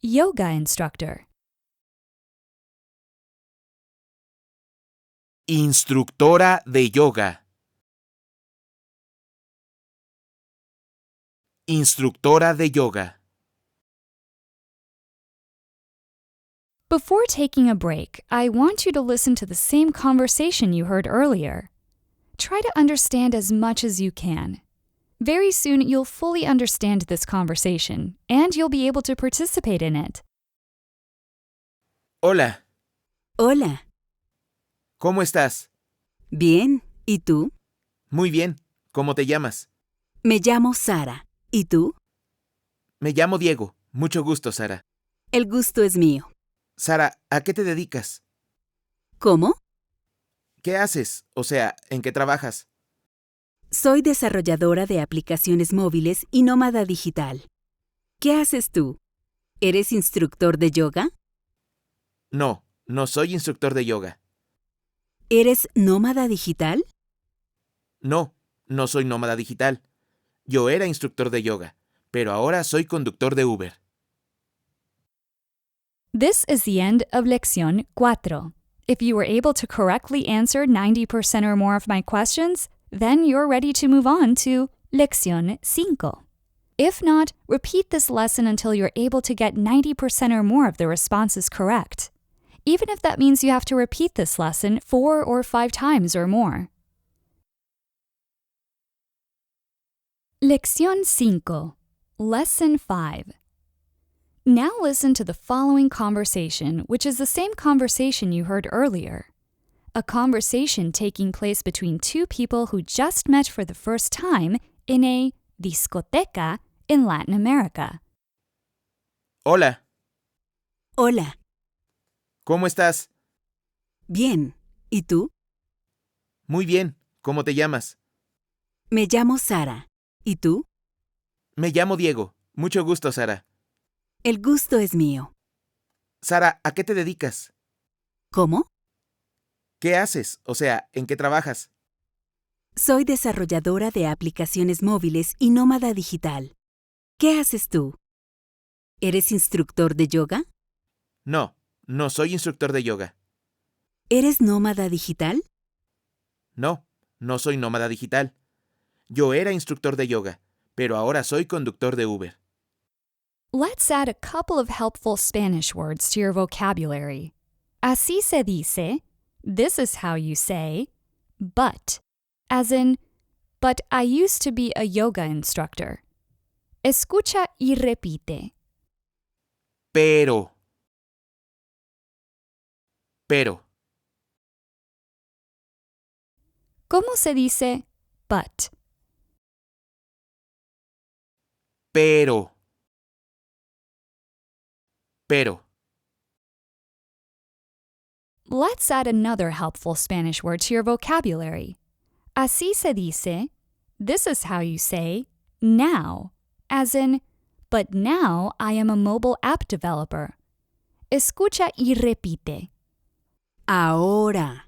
yoga instructor? Instructora de yoga. Instructora de yoga. Before taking a break, I want you to listen to the same conversation you heard earlier. Try to understand as much as you can. Very soon, you'll fully understand this conversation, and you'll be able to participate in it. Hola, Hola. ¿cómo estás? Bien. ¿Y tú? Muy bien. ¿Cómo te llamas? Me llamo Sara. ¿Y tú? Me llamo Diego. Mucho gusto, Sara. El gusto es mío. Sara, ¿a qué te dedicas? ¿Cómo? ¿Qué haces? O sea, ¿en qué trabajas? Soy desarrolladora de aplicaciones móviles y nómada digital. ¿Qué haces tú? ¿Eres instructor de yoga? No, no soy instructor de yoga. ¿Eres nómada digital? No, no soy nómada digital. Yo era instructor de yoga, pero ahora soy conductor de Uber. This is the end of Lección 4. If you were able to correctly answer 90% or more of my questions, then you're ready to move on to Lección 5. If not, repeat this lesson until you're able to get 90% or more of the responses correct, even if that means you have to repeat this lesson 4 or 5 times or more. Lección 5. Lesson 5. Now listen to the following conversation, which is the same conversation you heard earlier. A conversation taking place between two people who just met for the first time in a discoteca in Latin America. Hola, Hola. ¿cómo estás? Bien. ¿Y tú? Muy bien. ¿Cómo te llamas? Me llamo Sara. ¿Y tú? Me llamo Diego. Mucho gusto, Sara. El gusto es mío. Sara, ¿a qué te dedicas? ¿Cómo? ¿Qué haces? O sea, ¿en qué trabajas? Soy desarrolladora de aplicaciones móviles y nómada digital. ¿Qué haces tú? ¿Eres instructor de yoga? No, no soy instructor de yoga. ¿Eres nómada digital? No, no soy nómada digital. Yo era instructor de yoga, pero ahora soy conductor de Uber. Let's add a couple of helpful Spanish words to your vocabulary. Así se dice, this is how you say, but, as in, but I used to be a yoga instructor. Escucha y repite. Pero. Pero. ¿Cómo se dice but? Pero. Pero. Let's add another helpful Spanish word to your vocabulary. Así se dice, this is how you say, now, as in, but now I am a mobile app developer. Escucha y repite. Ahora.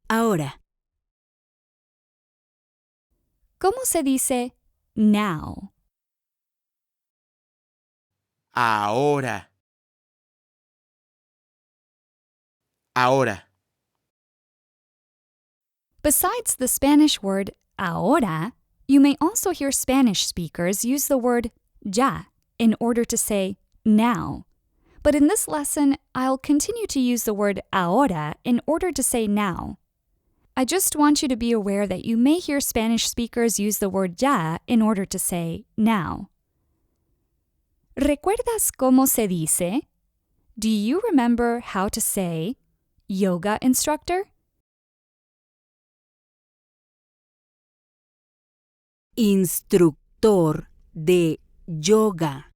Ahora. ¿Cómo se dice now? Ahora. Ahora. Besides the Spanish word ahora, you may also hear Spanish speakers use the word ya in order to say now. But in this lesson, I'll continue to use the word ahora in order to say now. I just want you to be aware that you may hear Spanish speakers use the word ya in order to say now. ¿Recuerdas cómo se dice? Do you remember how to say yoga instructor? Instructor de yoga.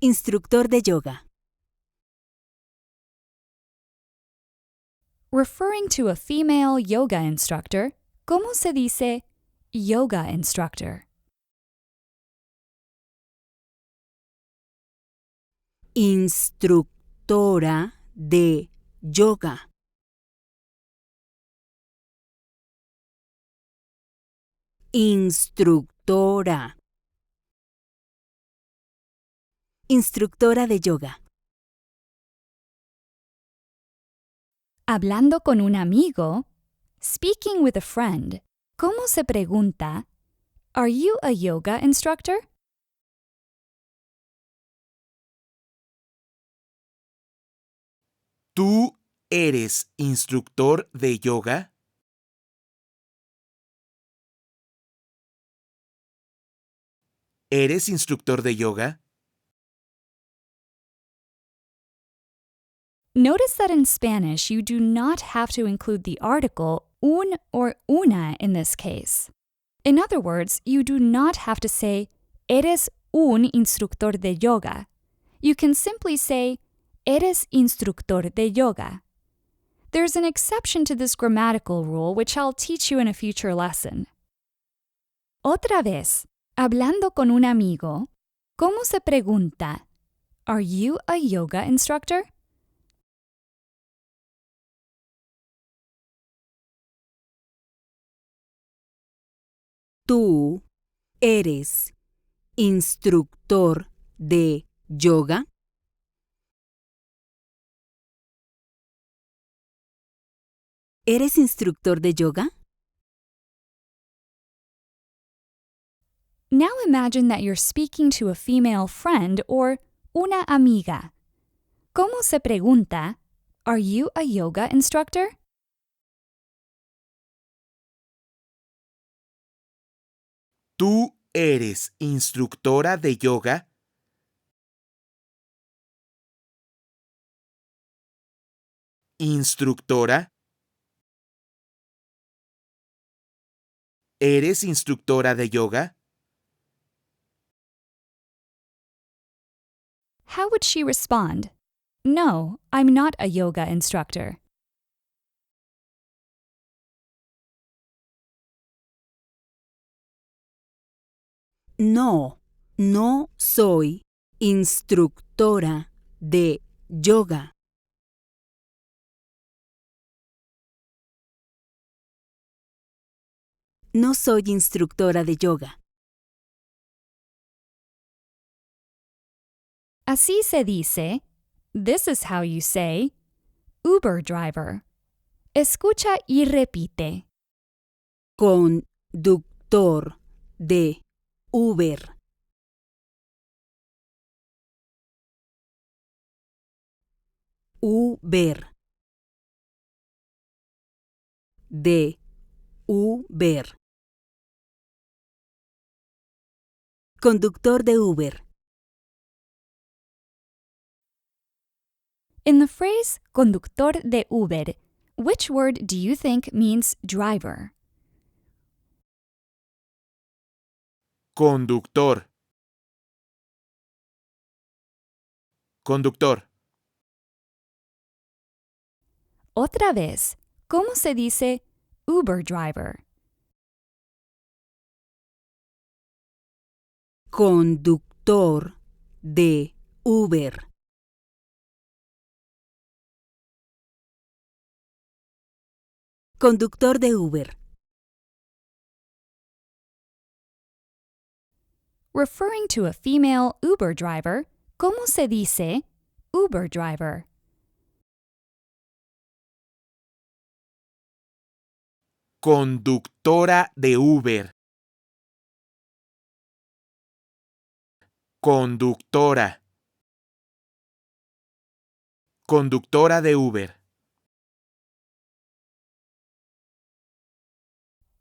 Instructor de yoga. Referring to a female yoga instructor, ¿cómo se dice yoga instructor? Instructora de yoga. Instructora. Instructora de yoga. Hablando con un amigo, speaking with a friend, ¿cómo se pregunta? Are you a yoga instructor? ¿Tú eres instructor de yoga? ¿Eres instructor de yoga? Notice that in Spanish, you do not have to include the article un or una in this case. In other words, you do not have to say, eres un instructor de yoga. You can simply say, eres instructor de yoga. There's an exception to this grammatical rule, which I'll teach you in a future lesson. Otra vez, hablando con un amigo, ¿cómo se pregunta? Are you a yoga instructor? ¿Tú eres instructor de yoga? ¿Eres instructor de yoga? Now imagine that you're speaking to a female friend or una amiga. ¿Cómo se pregunta? Are you a yoga instructor? ¿Tú eres instructora de yoga? ¿Instructora? ¿Eres instructora de yoga? How would she respond? No, I'm not a yoga instructor. No, no soy instructora de yoga. No soy instructora de yoga. Así se dice, this is how you say, Uber driver. Escucha y repite. Conductor de Uber. Uber. De Uber. Conductor de Uber. In the phrase conductor de Uber, which word do you think means driver? Conductor. Conductor. Otra vez, ¿cómo se dice Uber driver? Conductor de Uber. Conductor de Uber. Referring to a female Uber driver, ¿cómo se dice Uber driver? Conductora de Uber. Conductora. Conductora de Uber.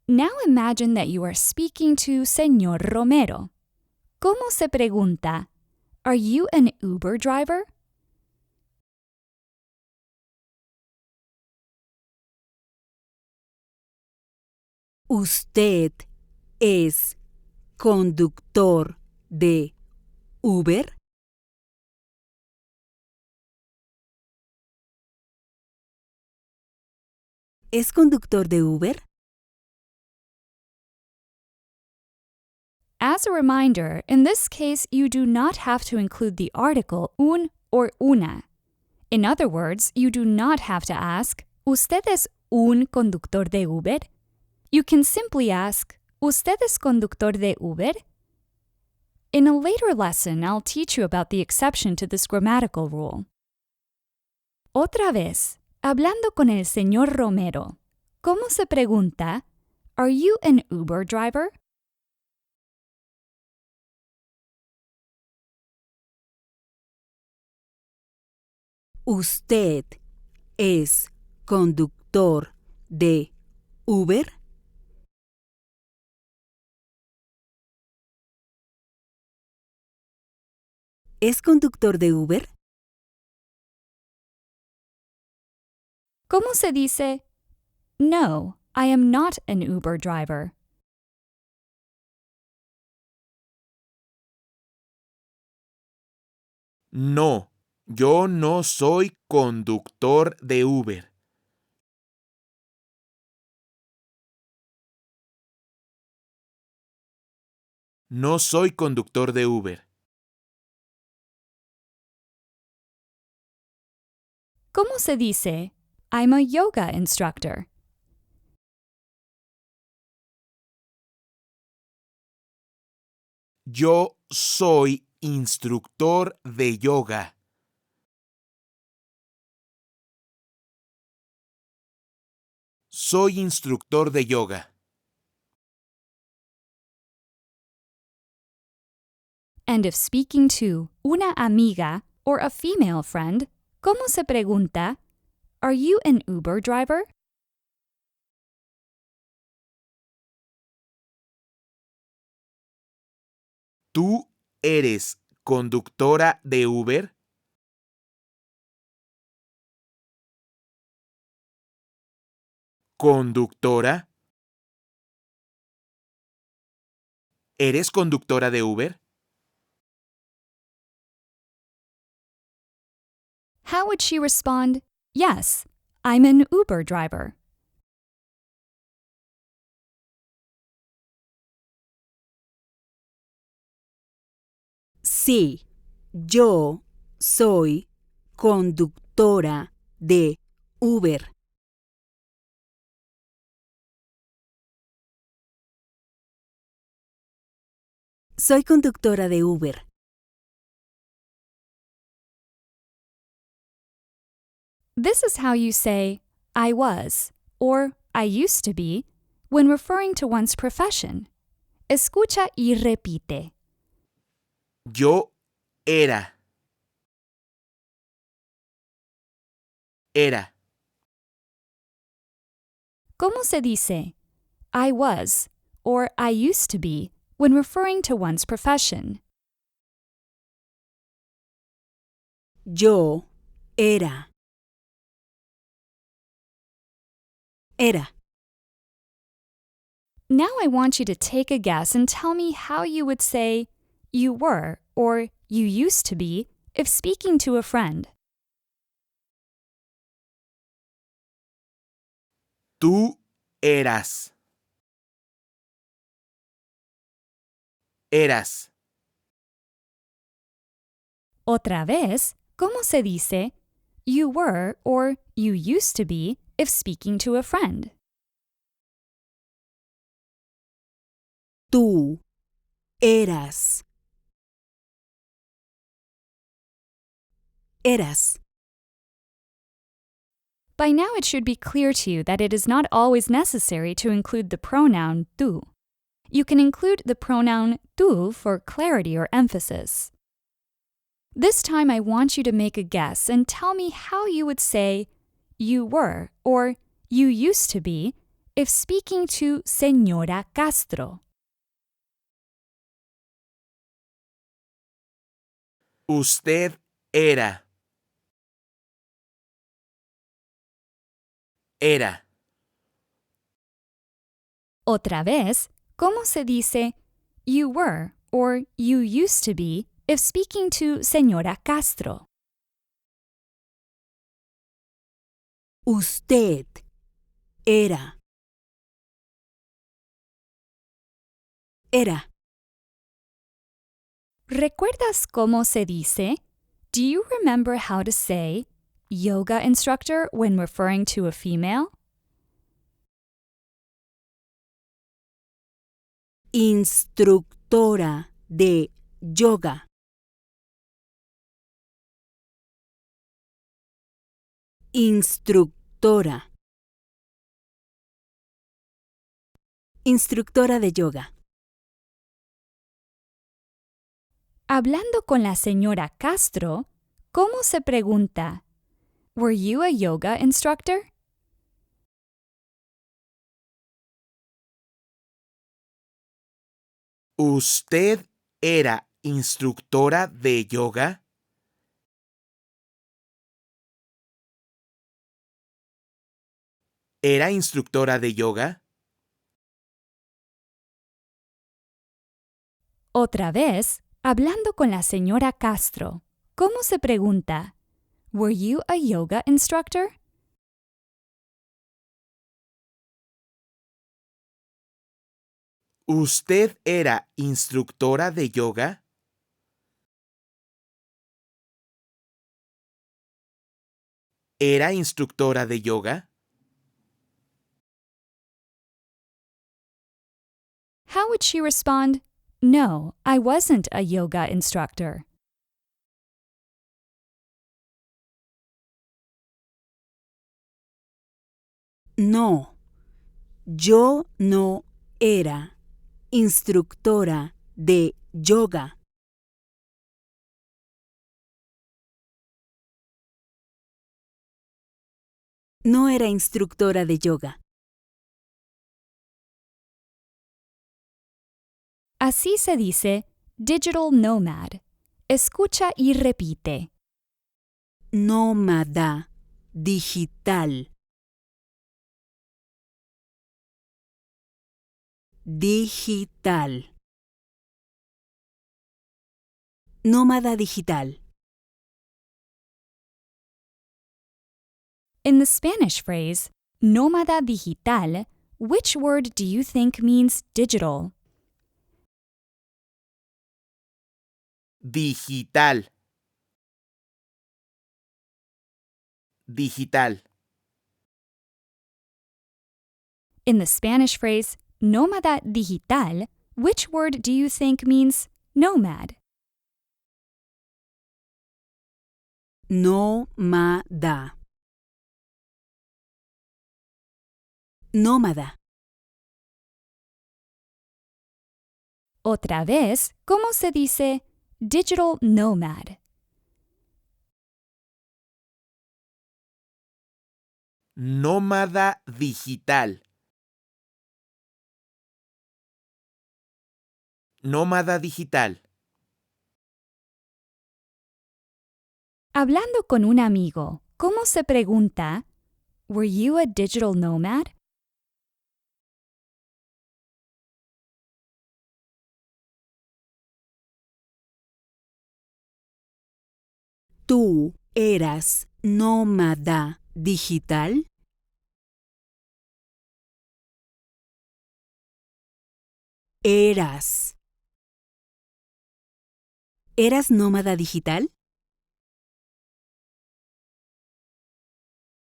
Now imagine that you are speaking to Señor Romero. ¿Cómo se pregunta? Are you an Uber driver? ¿Usted es conductor de Uber? ¿Es conductor de Uber? As a reminder, in this case, you do not have to include the article un or una. In other words, you do not have to ask, ¿Usted es un conductor de Uber? You can simply ask, ¿Usted es conductor de Uber? In a later lesson, I'll teach you about the exception to this grammatical rule. Otra vez, hablando con el señor Romero, ¿cómo se pregunta? Are you an Uber driver? ¿Usted es conductor de Uber? ¿Es conductor de Uber? ¿Cómo se dice? No, I am not an Uber driver. No, yo no soy conductor de Uber. No soy conductor de Uber. ¿Cómo se dice? I'm a yoga instructor. Yo soy instructor de yoga. Soy instructor de yoga. And if speaking to una amiga or a female friend, ¿cómo se pregunta? Are you an Uber driver? ¿Tú eres conductora de Uber? ¿Conductora? ¿Eres conductora de Uber? How would she respond? Yes, I'm an Uber driver. Sí, yo soy conductora de Uber. Soy conductora de Uber. This is how you say, I was, or I used to be, when referring to one's profession. Escucha y repite. Yo era. Era. ¿Cómo se dice I was or I used to be when referring to one's profession? Yo era. Era. Now I want you to take a guess and tell me how you would say you were or you used to be if speaking to a friend. Tú eras. Eras. Otra vez, ¿cómo se dice you were or you used to be if speaking to a friend? Tú eras. Eras. By now it should be clear to you that it is not always necessary to include the pronoun tú. You can include the pronoun tú for clarity or emphasis. This time I want you to make a guess and tell me how you would say you were or you used to be if speaking to Señora Castro. Usted era. Era. Otra vez, ¿cómo se dice you were or you used to be if speaking to Señora Castro? Usted era. Era. ¿Recuerdas cómo se dice? Do you remember how to say yoga instructor when referring to a female? Instructora de yoga. Instructora. Instructora de yoga. Hablando con la señora Castro, ¿cómo se pregunta? Were you a yoga instructor? ¿Usted era instructora de yoga? ¿Era instructora de yoga? Otra vez, hablando con la señora Castro, ¿cómo se pregunta? Were you a yoga instructor? ¿Usted era instructora de yoga? ¿Era instructora de yoga? How would she respond? No, I wasn't a yoga instructor. No, yo no era instructora de yoga. No era instructora de yoga. Así se dice digital nomad. Escucha y repite. Nómada digital. Digital. Nómada digital. In the Spanish phrase, nómada digital, which word do you think means digital? Digital. Digital. In the Spanish phrase, nómada digital, which word do you think means nomad? Nómada. Nómada. Otra vez, ¿cómo se dice digital nomad? Nómada digital. Nómada digital. Hablando con un amigo, ¿cómo se pregunta? Were you a digital nomad? ¿Tú eras nómada digital? Eras. ¿Eras nómada digital?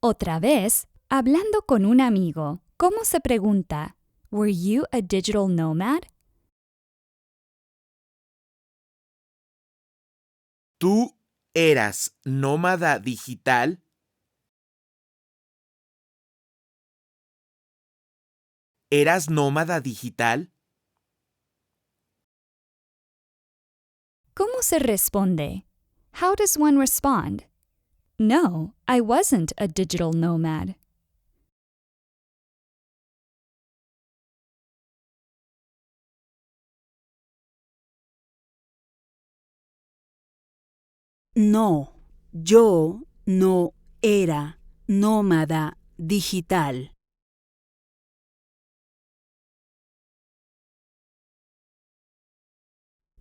Otra vez, hablando con un amigo, ¿cómo se pregunta? Were you a digital nomad? ¿Tú eras nómada digital? ¿Eras nómada digital? ¿Cómo se responde? How does one respond? No, I wasn't a digital nomad. No, yo no era nómada digital.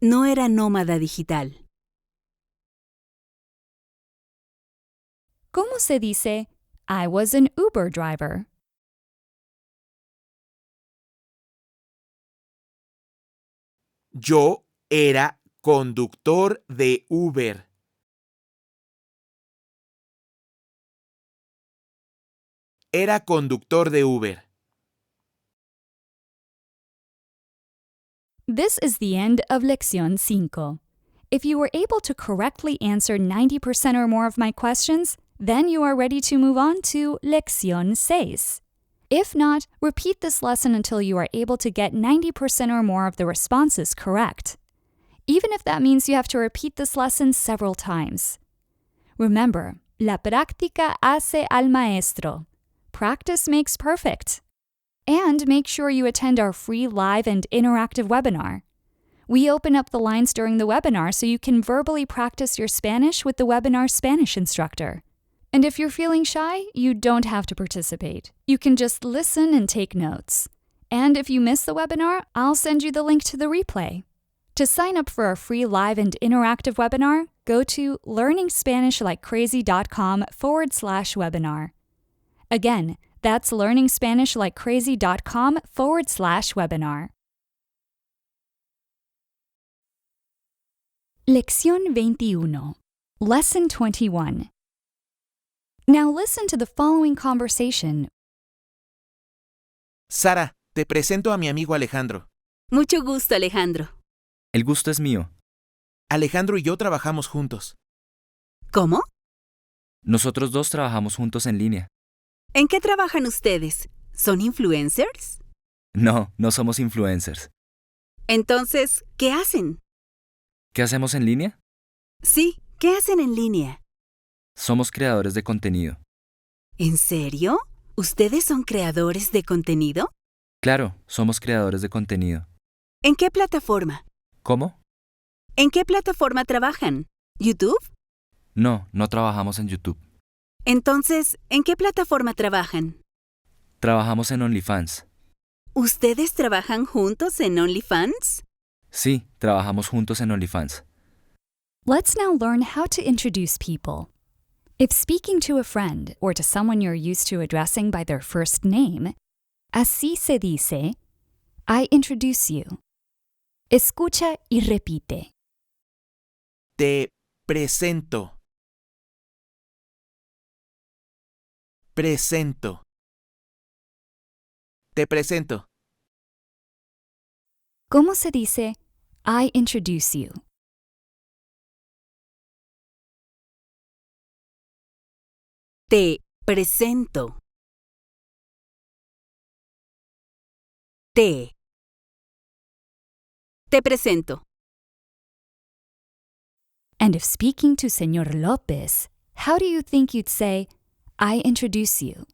No era nómada digital. ¿Cómo se dice? I was an Uber driver. Yo era conductor de Uber. Era conductor de Uber. This is the end of Lección 5. If you were able to correctly answer 90% or more of my questions, then you are ready to move on to Lección 6. If not, repeat this lesson until you are able to get 90% or more of the responses correct, even if that means you have to repeat this lesson several times. Remember, la práctica hace al maestro. Practice makes perfect. And make sure you attend our free live and interactive webinar. We open up the lines during the webinar so you can verbally practice your Spanish with the webinar Spanish instructor. And if you're feeling shy, you don't have to participate. You can just listen and take notes. And if you miss the webinar, I'll send you the link to the replay. To sign up for our free live and interactive webinar, go to learningspanishlikeCrazy.com/webinar. Again, that's learningspanishlikeCrazy.com/webinar. Lección 21. Lesson 21. Now listen to the following conversation. Sara, te presento a mi amigo Alejandro. Mucho gusto, Alejandro. El gusto es mío. Alejandro y yo trabajamos juntos. ¿Cómo? Nosotros dos trabajamos juntos en línea. ¿En qué trabajan ustedes? ¿Son influencers? No, no somos influencers. Entonces, ¿qué hacen? ¿Qué hacemos en línea? Sí, ¿qué hacen en línea? Somos creadores de contenido. ¿En serio? ¿Ustedes son creadores de contenido? Claro, somos creadores de contenido. ¿En qué plataforma? ¿Cómo? ¿En qué plataforma trabajan? ¿YouTube? No, no trabajamos en YouTube. Entonces, ¿en qué plataforma trabajan? Trabajamos en OnlyFans. ¿Ustedes trabajan juntos en OnlyFans? Sí, trabajamos juntos en OnlyFans. Let's now learn how to introduce people. If speaking to a friend or to someone you're used to addressing by their first name, así se dice, I introduce you. Escucha y repite. Te presento. Presento. Te presento. ¿Cómo se dice, I introduce you? Te presento. Te presento. And if speaking to Señor López, how do you think you'd say, I introduce you?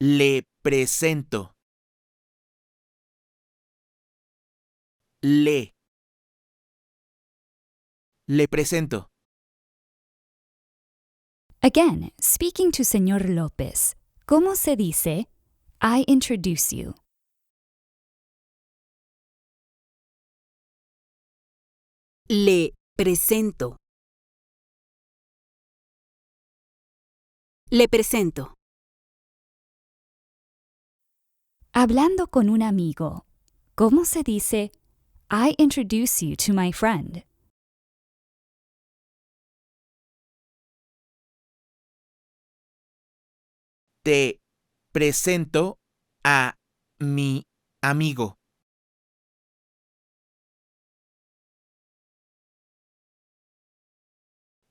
Le presento. Le presento. Again, speaking to Señor López, ¿cómo se dice I introduce you? Le presento. Le presento. Hablando con un amigo, ¿cómo se dice I introduce you to my friend? Te presento a mi amigo.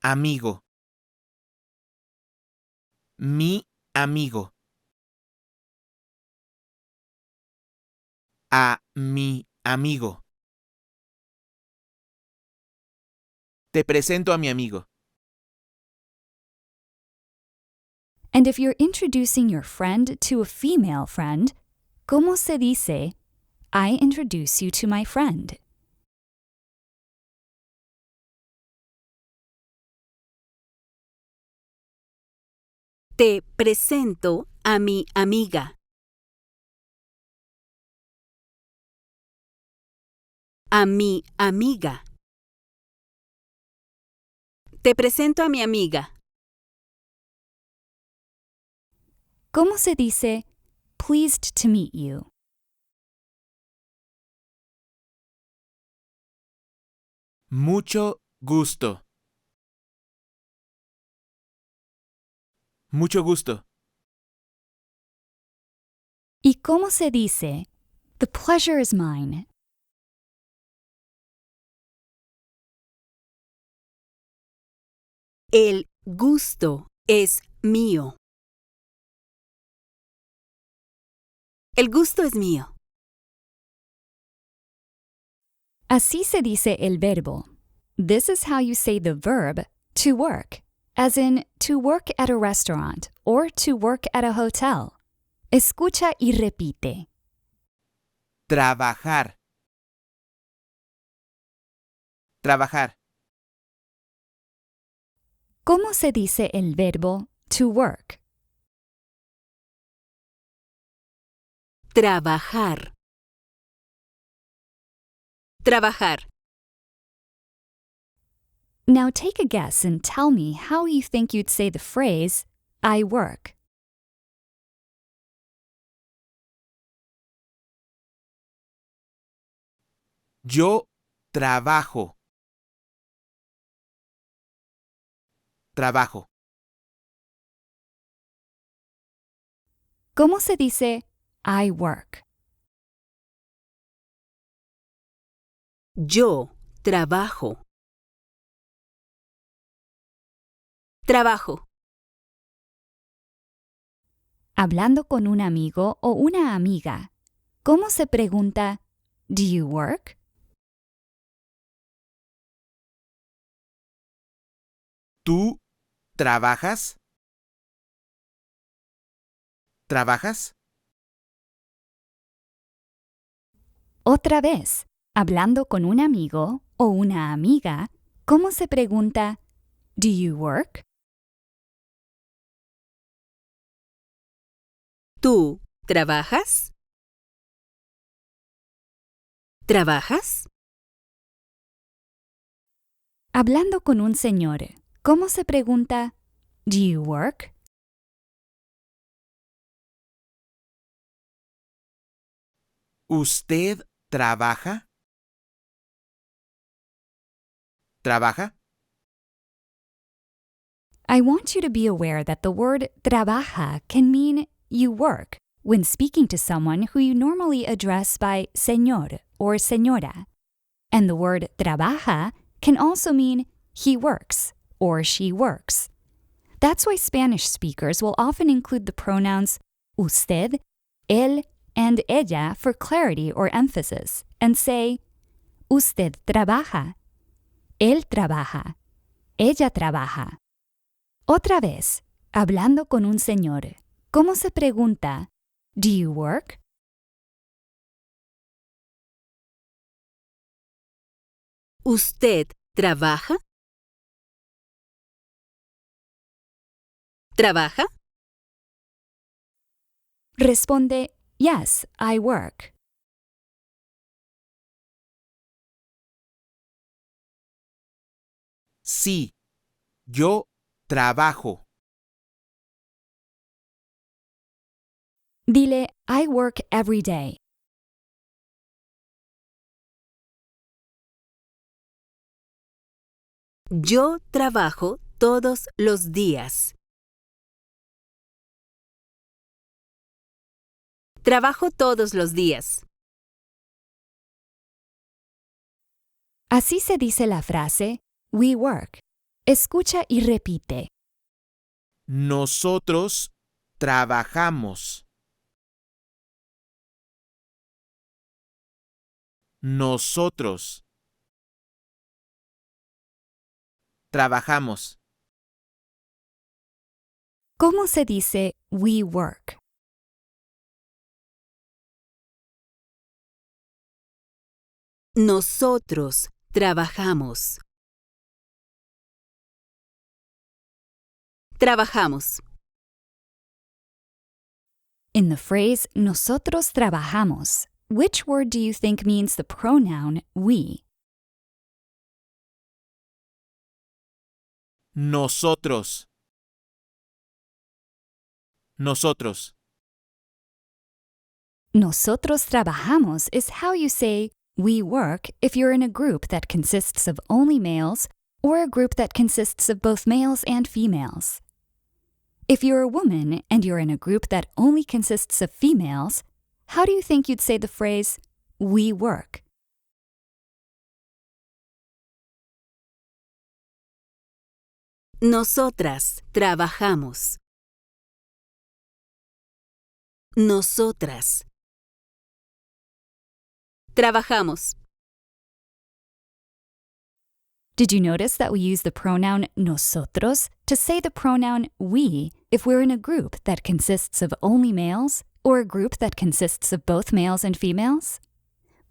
Amigo. Mi amigo. A mi amigo. Te presento a mi amigo. And if you're introducing your friend to a female friend, ¿cómo se dice I introduce you to my friend? Te presento a mi amiga. A mi amiga. Te presento a mi amiga. ¿Cómo se dice pleased to meet you? Mucho gusto. Mucho gusto. ¿Y cómo se dice the pleasure is mine? El gusto es mío. El gusto es mío. Así se dice el verbo. This is how you say the verb to work, as in to work at a restaurant or to work at a hotel. Escucha y repite. Trabajar. Trabajar. ¿Cómo se dice el verbo to work? Trabajar. Trabajar. Now take a guess and tell me how you think you'd say the phrase, I work. Yo trabajo. Trabajo. ¿Cómo se dice I work? Yo trabajo. Trabajo. Hablando con un amigo o una amiga, ¿cómo se pregunta do you work? ¿Tú trabajas? ¿Trabajas? Otra vez, hablando con un amigo o una amiga, ¿cómo se pregunta do you work? ¿Tú trabajas? ¿Trabajas? Hablando con un señor, ¿cómo se pregunta do you work? ¿Usted trabaja? ¿Trabaja? I want you to be aware that the word trabaja can mean you work when speaking to someone who you normally address by señor or señora. And the word trabaja can also mean he works or she works. That's why Spanish speakers will often include the pronouns usted, él, and ella for clarity or emphasis, and say, usted trabaja, él trabaja, ella trabaja. Otra vez, hablando con un señor, ¿Cómo se pregunta? Do you work? ¿Usted trabaja? ¿Trabaja? Responde, yes, I work. Sí, yo trabajo. Dile, I work every day. Yo trabajo todos los días. Trabajo todos los días. Así se dice la frase, we work. Escucha y repite. Nosotros trabajamos. Nosotros trabajamos. ¿Cómo se dice we work? Nosotros trabajamos. Trabajamos. In the phrase nosotros trabajamos, which word do you think means the pronoun we? Nosotros. Nosotros. Nosotros trabajamos is how you say we work if you're in a group that consists of only males or a group that consists of both males and females. If you're a woman and you're in a group that only consists of females, how do you think you'd say the phrase, we work? Nosotras trabajamos. Nosotras. Trabajamos. Did you notice that we use the pronoun nosotros to say the pronoun we if we're in a group that consists of only males or a group that consists of both males and females?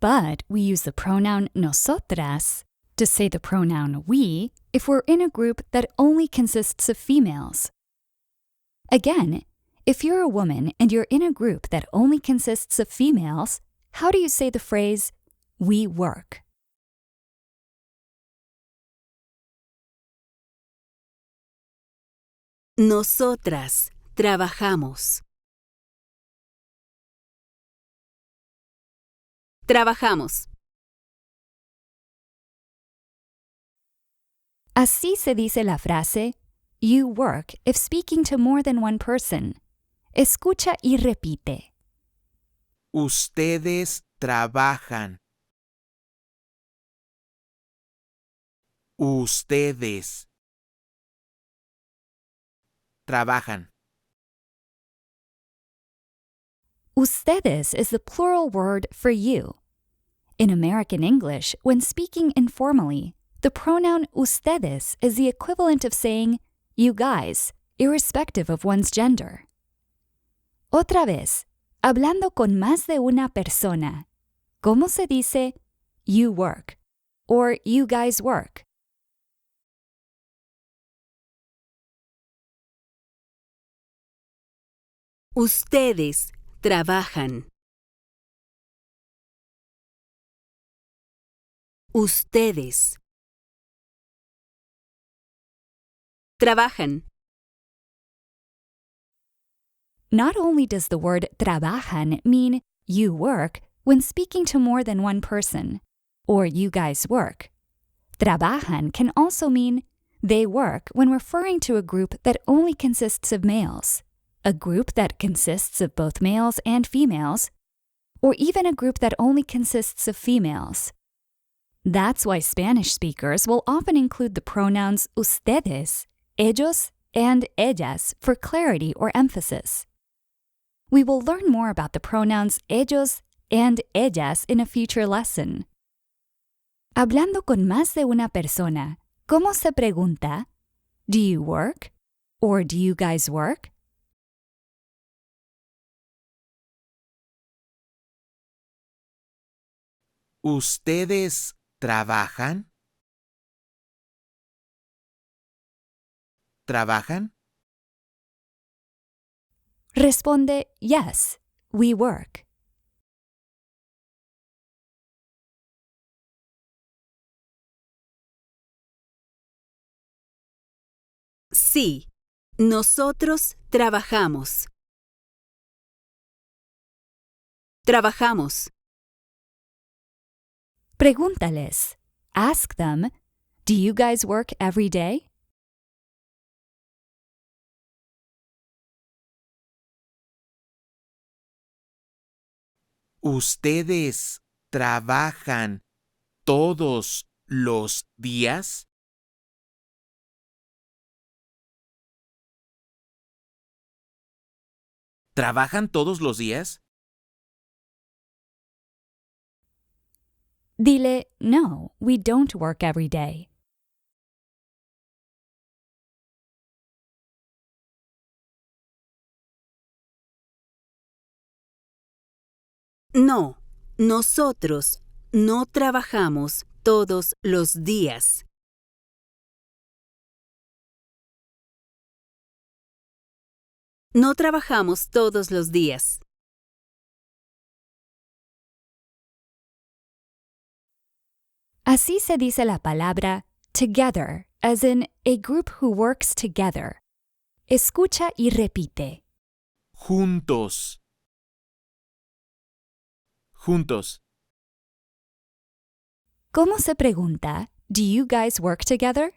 But we use the pronoun nosotras to say the pronoun we if we're in a group that only consists of females. Again, if you're a woman and you're in a group that only consists of females, how do you say the phrase, we work? Nosotras trabajamos. Trabajamos. Así se dice la frase, you work if speaking to more than one person. Escucha y repite. Ustedes trabajan. Ustedes trabajan. Ustedes is the plural word for you. In American English, when speaking informally, the pronoun ustedes is the equivalent of saying you guys, irrespective of one's gender. Otra vez, hablando con más de una persona, ¿cómo se dice you work or you guys work? Ustedes trabajan. Ustedes trabajan. Not only does the word trabajan mean you work when speaking to more than one person, or you guys work. Trabajan can also mean they work when referring to a group that only consists of males, a group that consists of both males and females, or even a group that only consists of females. That's why Spanish speakers will often include the pronouns ustedes, ellos, and ellas for clarity or emphasis. We will learn more about the pronouns ellos and ellas in a future lesson. Hablando con más de una persona, ¿cómo se pregunta? Do you work? Or do you guys work? ¿Ustedes trabajan? ¿Trabajan? Responde, yes, we work. Sí, nosotros trabajamos. Trabajamos. Pregúntales. Ask them, do you guys work every day? ¿Ustedes trabajan todos los días? ¿Trabajan todos los días? Dile, no, we don't work every day. No, nosotros no trabajamos todos los días. No trabajamos todos los días. Así se dice la palabra together, as in a group who works together. Escucha y repite. Juntos. Juntos. ¿Cómo se pregunta? Do you guys work together?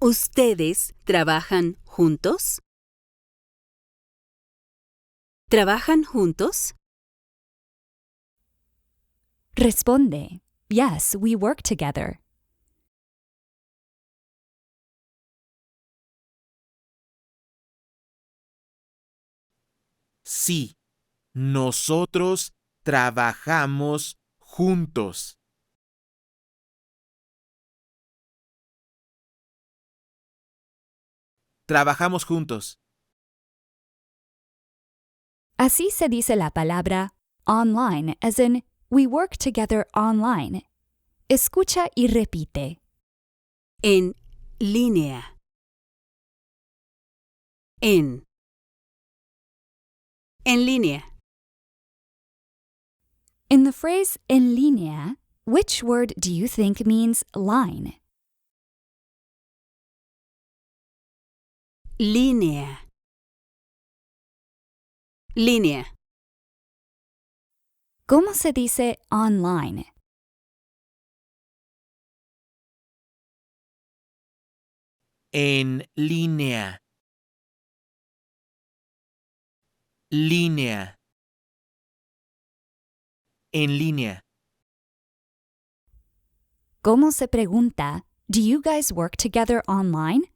¿Ustedes trabajan juntos? ¿Trabajan juntos? Responde, yes, we work together. Sí, nosotros trabajamos juntos. Trabajamos juntos. Así se dice la palabra online, as in we work together online. Escucha y repite. En línea. En línea. In the phrase en línea, which word do you think means line? Línea. Línea. ¿Cómo se dice online? En línea. Línea. En línea. ¿Cómo se pregunta? Do you guys work together online?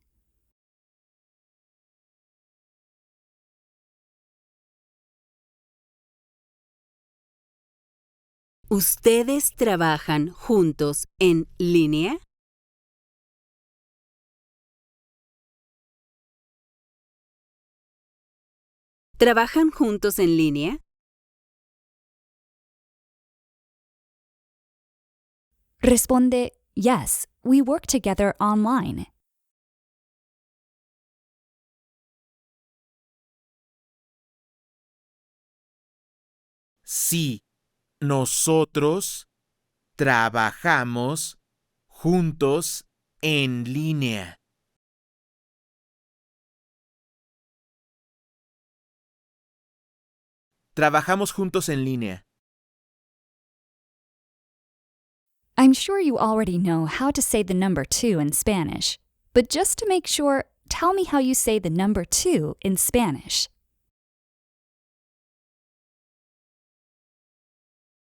¿Ustedes trabajan juntos en línea? ¿Trabajan juntos en línea? Responde, yes, we work together online. Sí, nosotros trabajamos juntos en línea. Trabajamos juntos en línea. I'm sure you already know how to say the number 2 in Spanish, but just to make sure, tell me how you say the number 2 in Spanish.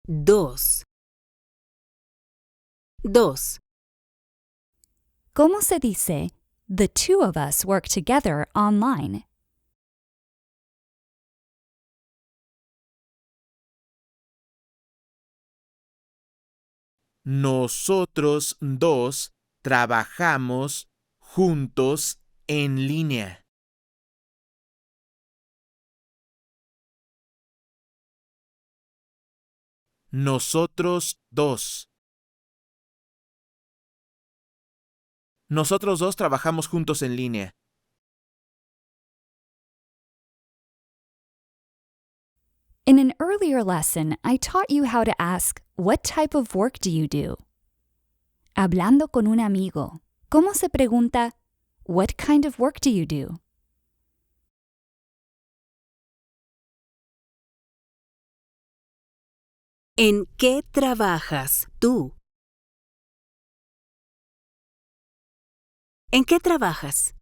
Dos. Dos. ¿Cómo se dice? The two of us work together online. Nosotros dos trabajamos juntos en línea. Nosotros dos. Nosotros dos trabajamos juntos en línea. In an earlier lesson, I taught you how to ask, "What type of work do you do?" Hablando con un amigo, ¿cómo se pregunta, "What kind of work do you do?" ¿En qué trabajas tú? ¿En qué trabajas?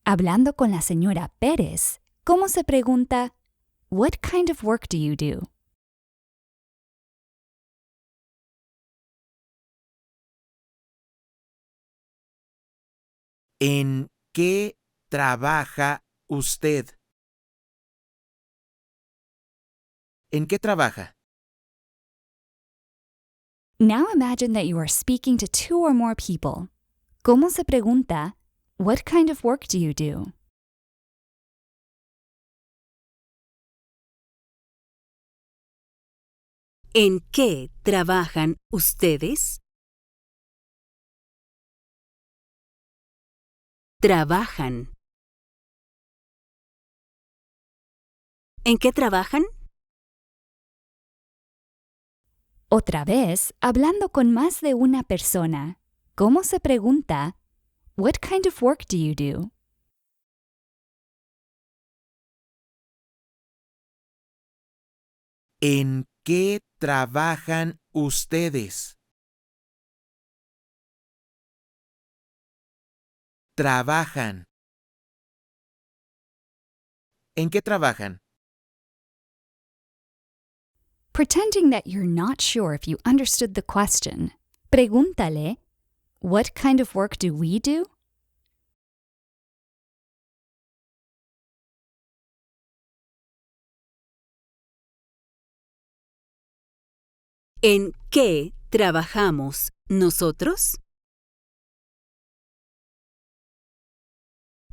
Hablando con la señora Pérez, ¿cómo se pregunta, "What kind of work do you do?" ¿En qué trabaja usted? ¿En qué trabaja? Now imagine that you are speaking to two or more people. ¿Cómo se pregunta, "What kind of work do you do?" ¿En qué trabajan ustedes? Trabajan. ¿En qué trabajan? Otra vez, hablando con más de una persona, ¿cómo se pregunta, "What kind of work do you do?" ¿En qué trabajan ustedes? Trabajan. ¿En qué trabajan? Pretending that you're not sure if you understood the question, pregúntale, "What kind of work do we do?" ¿En qué trabajamos nosotros?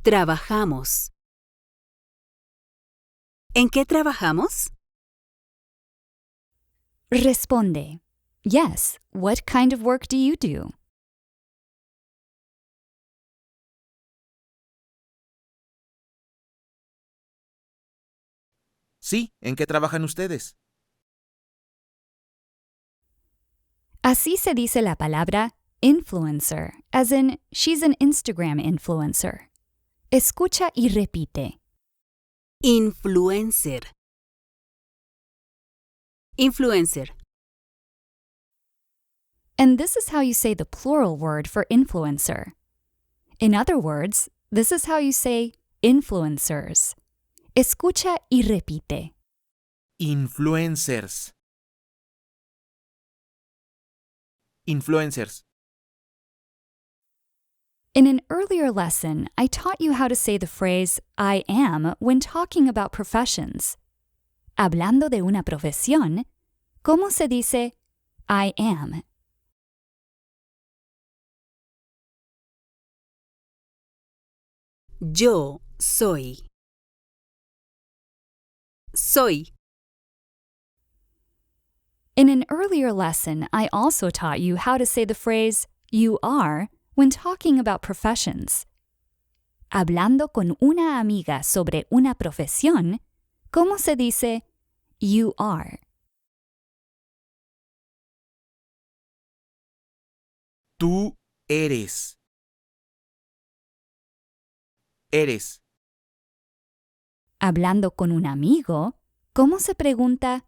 Trabajamos. ¿En qué trabajamos? Responde, "Yes, what kind of work do you do?" Sí, ¿en qué trabajan ustedes? Así se dice la palabra influencer, as in, she's an Instagram influencer. Escucha y repite. Influencer. Influencer. And this is how you say the plural word for influencer. In other words, this is how you say influencers. Escucha y repite. Influencers. Influencers. In an earlier lesson, I taught you how to say the phrase "I am" when talking about professions. Hablando de una profesión, ¿cómo se dice "I am"? Yo soy. Soy. In an earlier lesson, I also taught you how to say the phrase "you are" when talking about professions. Hablando con una amiga sobre una profesión, ¿cómo se dice "you are"? Tú eres. Eres. Hablando con un amigo, ¿cómo se pregunta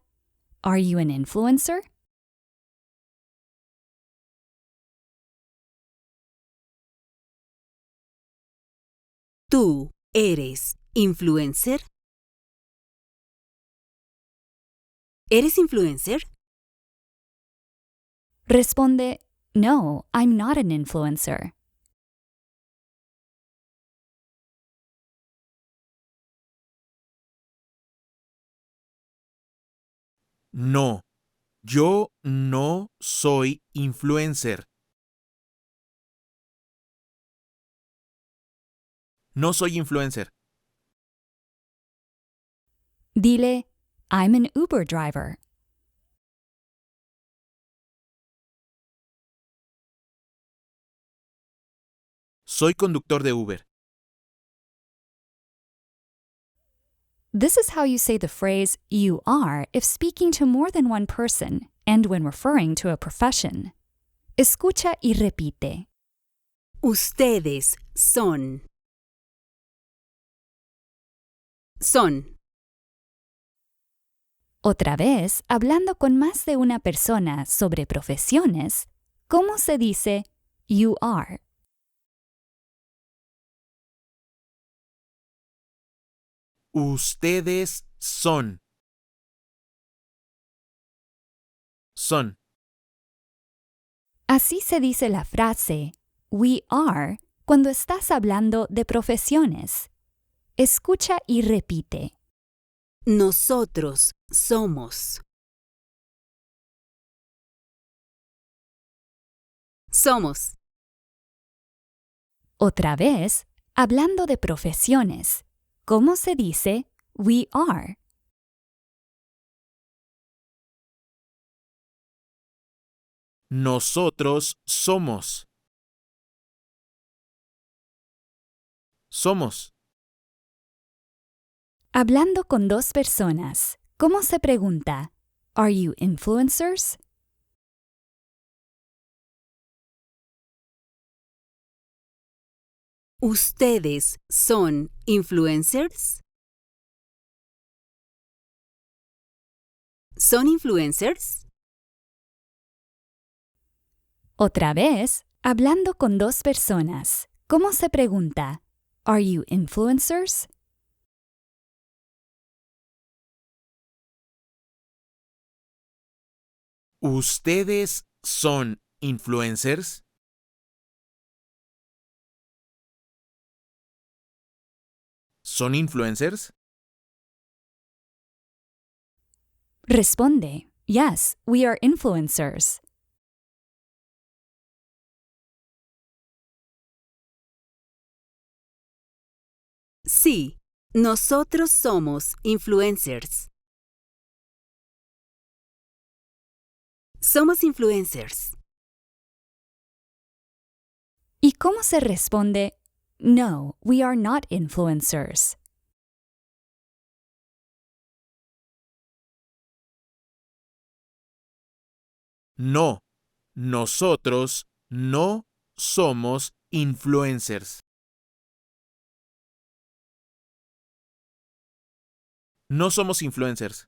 "Are you an influencer?" ¿Tú eres influencer? ¿Eres influencer? Responde, "No, I'm not an influencer." No. Yo no soy influencer. No soy influencer. Dile, I'm an Uber driver. Soy conductor de Uber. This is how you say the phrase you are if speaking to more than one person and when referring to a profession. Escucha y repite. Ustedes son. Son. Otra vez, hablando con más de una persona sobre profesiones, ¿cómo se dice you are? Ustedes son. Son. Así se dice la frase we are cuando estás hablando de profesiones. Escucha y repite. Nosotros somos. Somos. Otra vez, hablando de profesiones, ¿cómo se dice we are? Nosotros somos. Somos. Hablando con dos personas, ¿cómo se pregunta? Are you influencers? ¿Ustedes son influencers? ¿Son influencers? Otra vez, hablando con dos personas, ¿cómo se pregunta? Are you influencers? ¿Ustedes son influencers? ¿Son influencers? Responde, yes, we are influencers. Sí, nosotros somos influencers. Somos influencers. ¿Y cómo se responde? No, we are not influencers. No, nosotros no somos influencers. No somos influencers.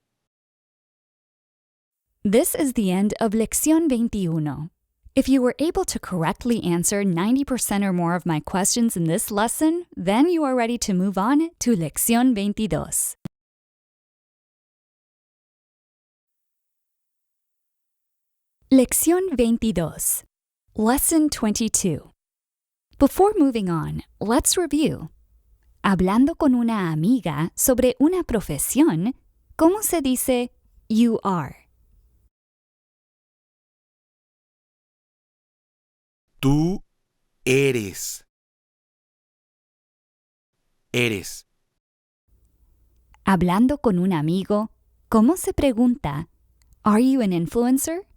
This is the end of Lección 21. If you were able to correctly answer 90% or more of my questions in this lesson, then you are ready to move on to Lección 22. Lección 22. Lesson 22. Before moving on, let's review. Hablando con una amiga sobre una profesión, ¿cómo se dice you are? Tú eres. Eres. Hablando con un amigo, ¿cómo se pregunta? Are you an influencer?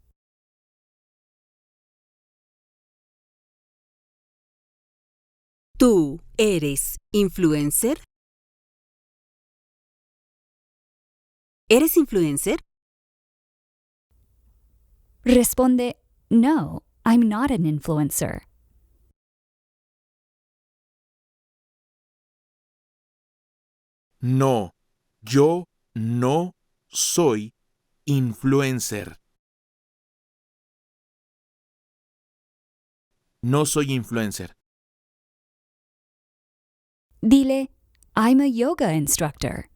¿Tú eres influencer? ¿Eres influencer? Responde, no, I'm not an influencer. No, yo no soy influencer. No soy influencer. Dile, I'm a yoga instructor.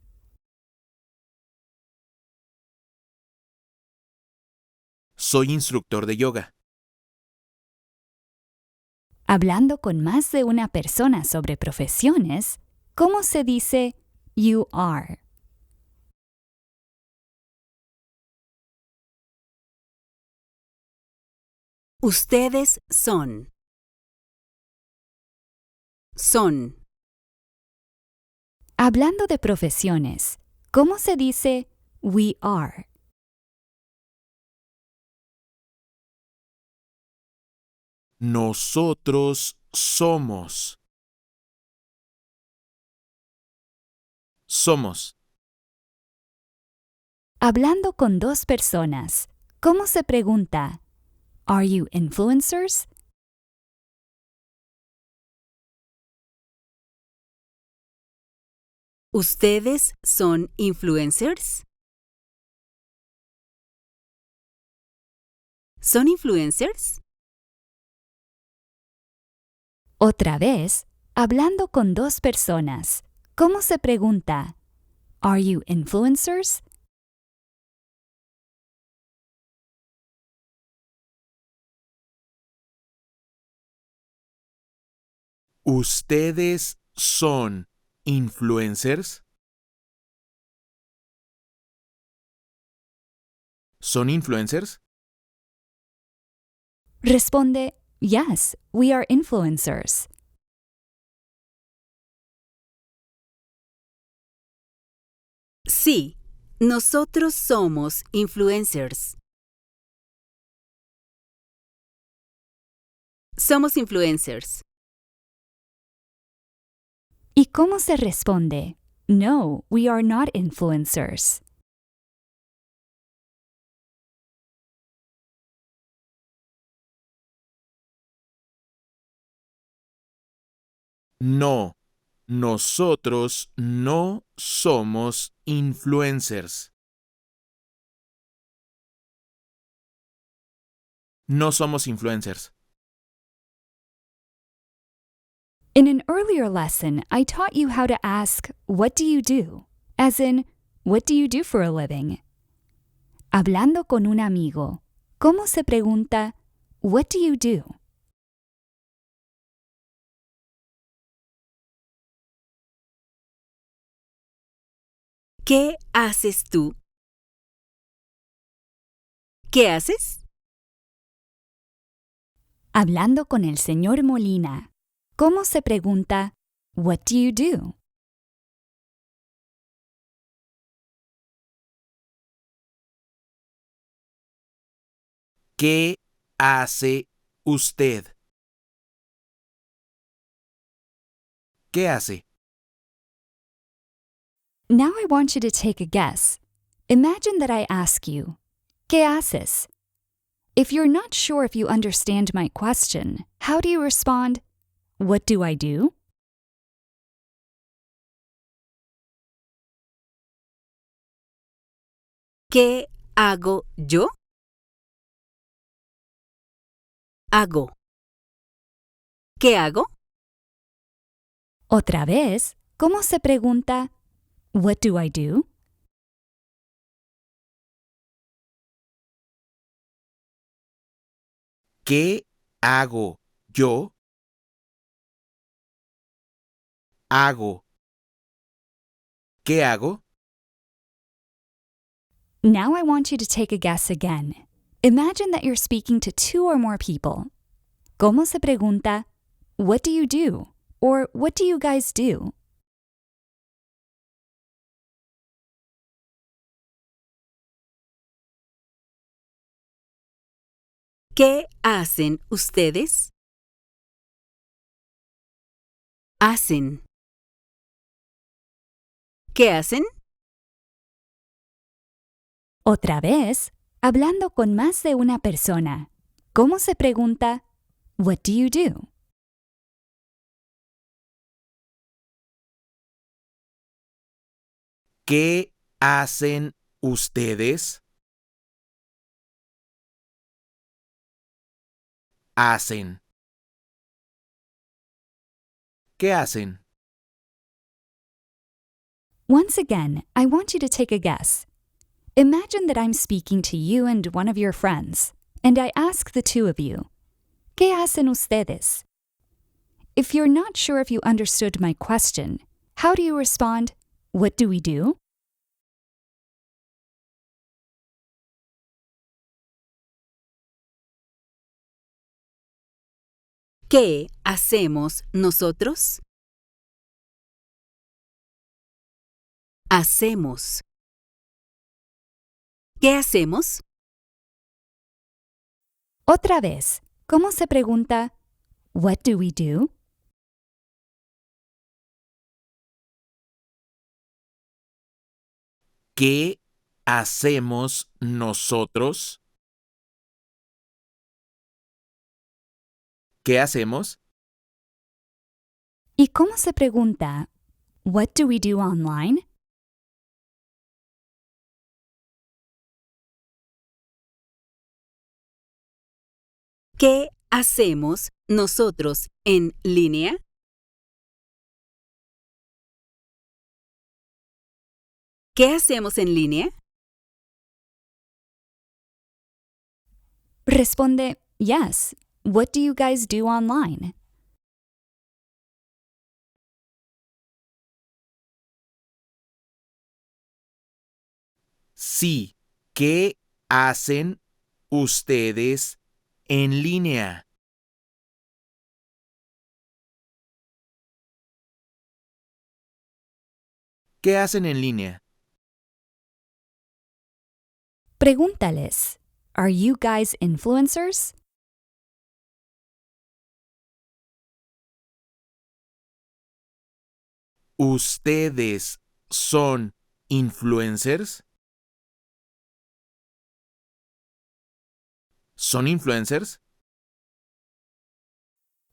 Soy instructor de yoga. Hablando con más de una persona sobre profesiones, ¿cómo se dice you are? Ustedes son. Son. Hablando de profesiones, ¿cómo se dice we are. Nosotros somos. Somos. Hablando con dos personas, ¿cómo se pregunta? Are you influencers? ¿Ustedes son influencers? ¿Son influencers? Otra vez, hablando con dos personas, ¿cómo se pregunta? Are you influencers? ¿Ustedes son influencers? ¿Son influencers? Responde, yes, we are influencers. Sí, nosotros somos influencers. Somos influencers. ¿Y cómo se responde? No, we are not influencers. No, nosotros no somos influencers. No somos influencers. In an earlier lesson, I taught you how to ask, what do you do? As in, what do you do for a living? Hablando con un amigo, ¿cómo se pregunta, what do you do? ¿Qué haces tú? ¿Qué haces? Hablando con el señor Molina, ¿cómo se pregunta, what do you do? ¿Qué hace usted? ¿Qué hace? Now I want you to take a guess. Imagine that I ask you, ¿qué haces? If you're not sure if you understand my question, how do you respond, what do I do? ¿Qué hago yo? Hago. ¿Qué hago? Otra vez, ¿cómo se pregunta, what do I do? ¿Qué hago yo? Hago. ¿Qué hago? Now I want you to take a guess again. Imagine that you're speaking to two or more people. ¿Cómo se pregunta, what do you do? Or what do you guys do? ¿Qué hacen ustedes? Hacen. ¿Qué hacen? Otra vez, hablando con más de una persona. ¿Cómo se pregunta, what do you do? ¿Qué hacen ustedes? Hacen. ¿Qué hacen? Once again, I want you to take a guess. Imagine that I'm speaking to you and one of your friends, and I ask the two of you, ¿qué hacen ustedes? If you're not sure if you understood my question, how do you respond, what do we do? ¿Qué hacemos nosotros? Hacemos. ¿Qué hacemos? Otra vez, ¿cómo se pregunta What do we do? ¿Qué hacemos nosotros? ¿Qué hacemos? ¿Y cómo se pregunta What do we do online? ¿Qué hacemos nosotros en línea? ¿Qué hacemos en línea? Responde Yes. What do you guys do online? Sí. ¿Qué hacen ustedes en línea? ¿Qué hacen en línea? Pregúntales Are you guys influencers? ¿Ustedes son influencers? ¿Son influencers?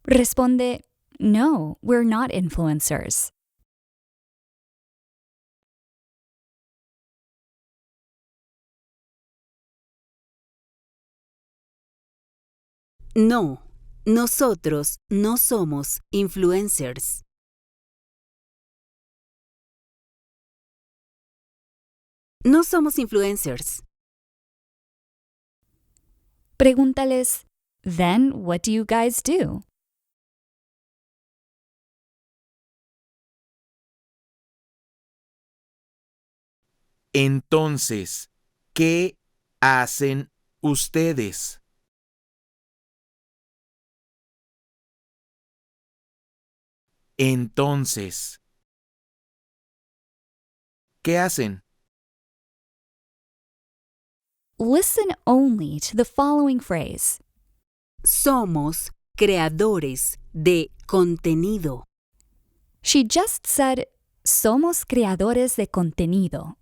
Responde No, we're not influencers. No, nosotros no somos influencers. No somos influencers. Pregúntales Then what do you guys do? Entonces, ¿qué hacen ustedes? Entonces, ¿qué hacen? Listen only to the following phrase. Somos creadores de contenido. She just said, Somos creadores de contenido.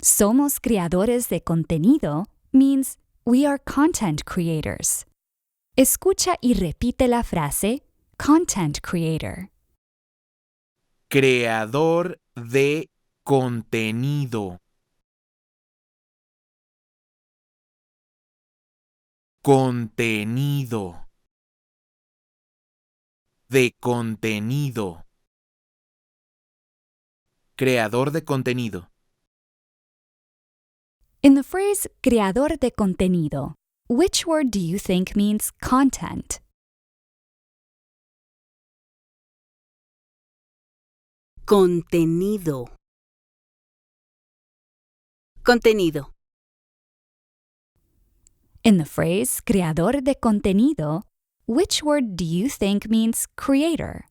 Somos creadores de contenido means we are content creators. Escucha y repite la frase content creator. Creador de contenido. Contenido. De contenido. Creador de contenido. In the phrase creador de contenido, which word do you think means content? Contenido. Contenido. In the phrase creador de contenido, which word do you think means creator?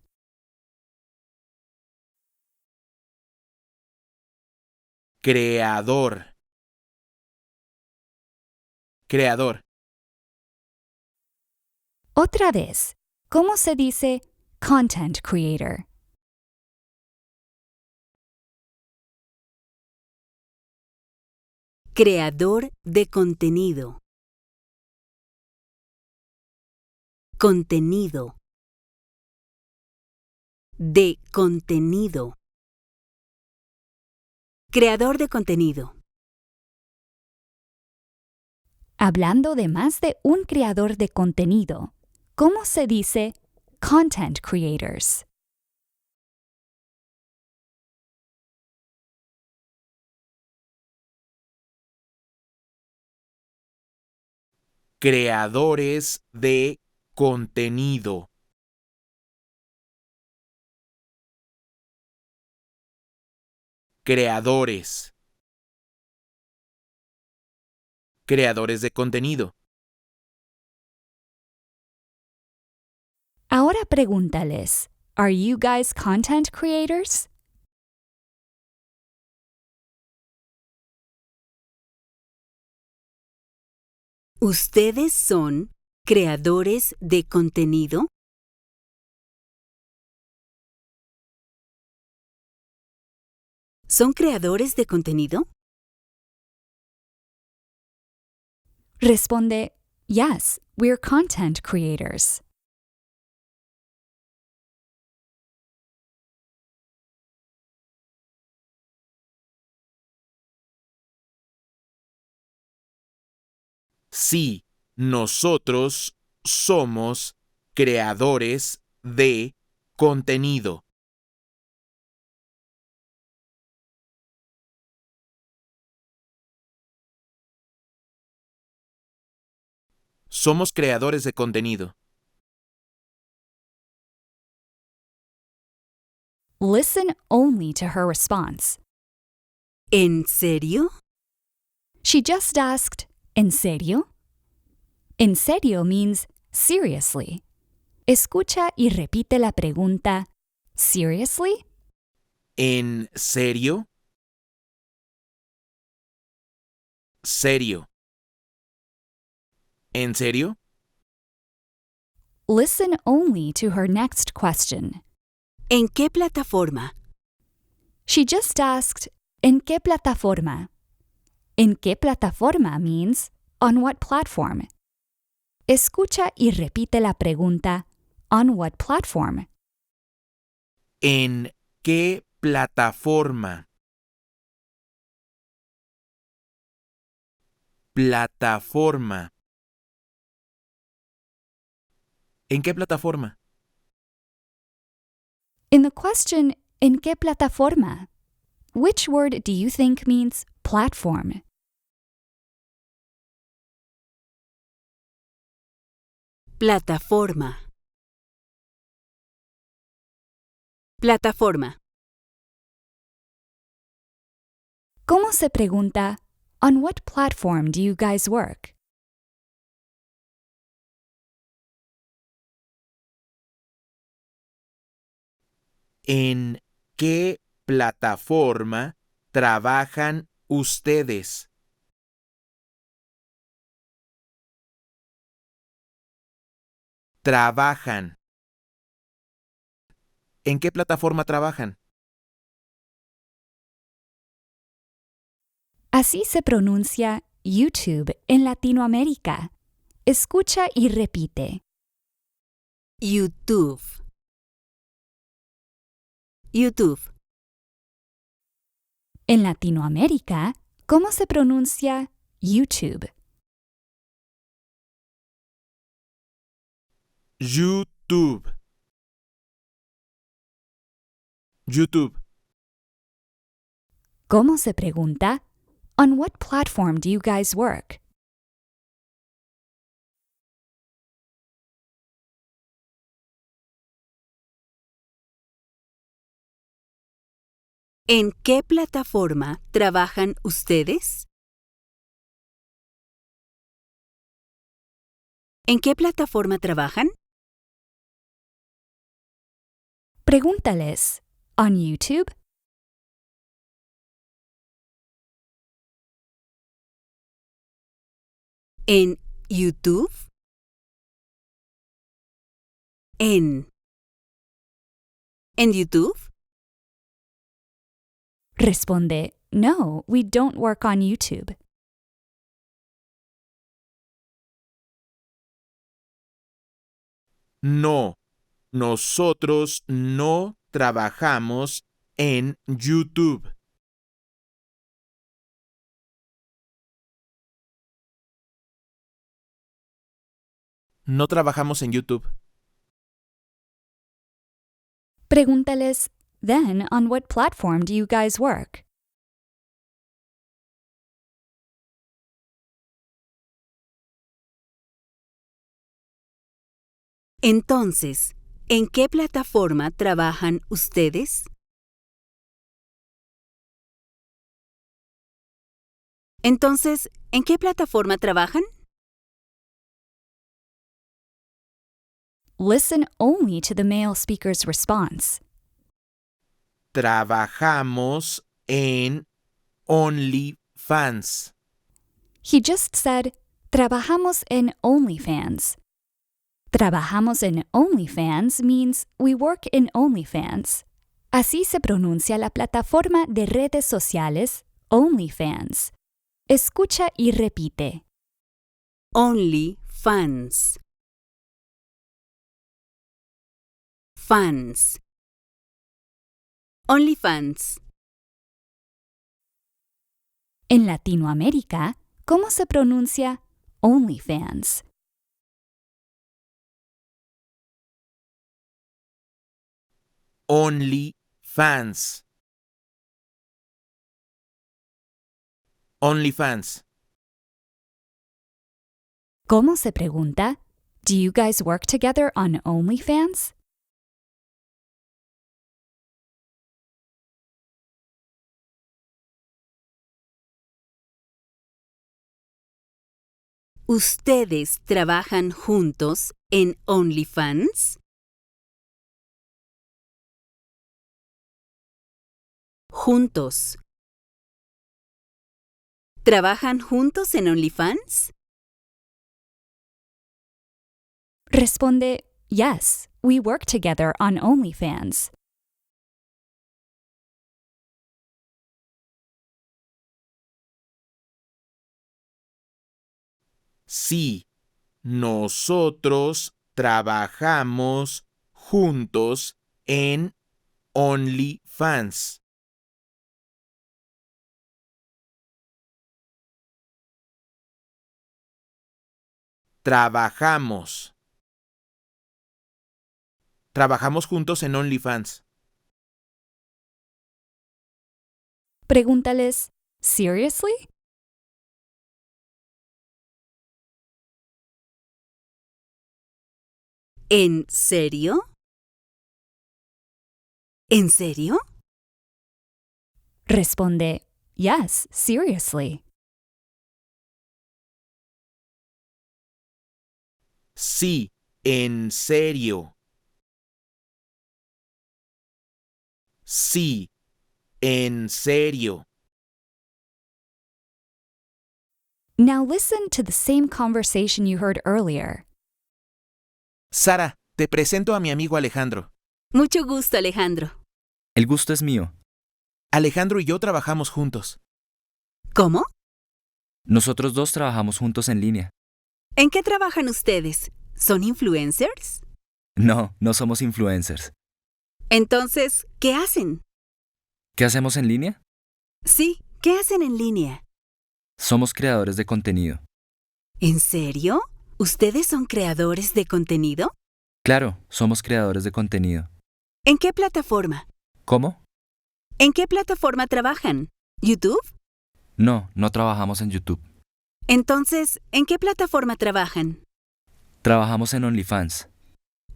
Creador. Creador. Otra vez, ¿cómo se dice content creator? Creador de contenido. Contenido. De contenido. Creador de contenido. Hablando de más de un creador de contenido, ¿cómo se dice content creators? Creadores de contenido. Creadores. Creadores de contenido. Ahora pregúntales, ¿Are you guys content creators? ¿Ustedes son creadores de contenido? ¿Son creadores de contenido? Responde, yes, we're content creators. Sí, nosotros somos creadores de contenido. Somos creadores de contenido. Listen only to her response. ¿En serio? She just asked, ¿en serio? En serio means seriously. Escucha y repite la pregunta, seriously? ¿En serio? Serio. ¿En serio? Listen only to her next question. ¿En qué plataforma? She just asked, ¿en qué plataforma? ¿En qué plataforma means on what platform? Escucha y repite la pregunta, on what platform? ¿En qué plataforma? Plataforma. ¿En qué plataforma? In the question, ¿en qué plataforma? Which word do you think means platform? Plataforma. Plataforma. ¿Cómo se pregunta, on what platform do you guys work? ¿En qué plataforma trabajan ustedes? Trabajan. ¿En qué plataforma trabajan? Así se pronuncia YouTube en Latinoamérica. Escucha y repite. YouTube. YouTube. En Latinoamérica, ¿cómo se pronuncia YouTube? YouTube. YouTube. ¿Cómo se pregunta, on what platform do you guys work? ¿En qué plataforma trabajan ustedes? ¿En qué plataforma trabajan? Pregúntales, on YouTube? ¿En YouTube? ¿En YouTube? Responde, no, we don't work on YouTube. No, nosotros no trabajamos en YouTube. No trabajamos en YouTube. Pregúntales, then on what platform do you guys work? Entonces, ¿en qué plataforma trabajan ustedes? Entonces, ¿en qué plataforma trabajan? Listen only to the male speaker's response. Trabajamos en OnlyFans. He just said, Trabajamos en OnlyFans. Trabajamos en OnlyFans means we work in OnlyFans. Así se pronuncia la plataforma de redes sociales OnlyFans. Escucha y repite. OnlyFans. Fans. OnlyFans. En Latinoamérica, ¿cómo se pronuncia OnlyFans? OnlyFans. OnlyFans. ¿Cómo se pregunta? Do you guys work together on OnlyFans? ¿Ustedes trabajan juntos en OnlyFans? Juntos. ¿Trabajan juntos en OnlyFans? Responde, yes, we work together on OnlyFans. Sí, nosotros trabajamos juntos en OnlyFans. Trabajamos. Trabajamos juntos en OnlyFans. Pregúntales, seriously? ¿En serio? ¿En serio? Responde, yes, seriously. Sí, en serio. Sí, en serio. Now listen to the same conversation you heard earlier. Sara, te presento a mi amigo Alejandro. Mucho gusto, Alejandro. El gusto es mío. Alejandro y yo trabajamos juntos. ¿Cómo? Nosotros dos trabajamos juntos en línea. ¿En qué trabajan ustedes? ¿Son influencers? No, no somos influencers. Entonces, ¿qué hacen? ¿Qué hacemos en línea? Sí, ¿qué hacen en línea? Somos creadores de contenido. ¿En serio? ¿Ustedes son creadores de contenido? Claro, somos creadores de contenido. ¿En qué plataforma? ¿Cómo? ¿En qué plataforma trabajan? ¿YouTube? No, no trabajamos en YouTube. Entonces, ¿en qué plataforma trabajan? Trabajamos en OnlyFans.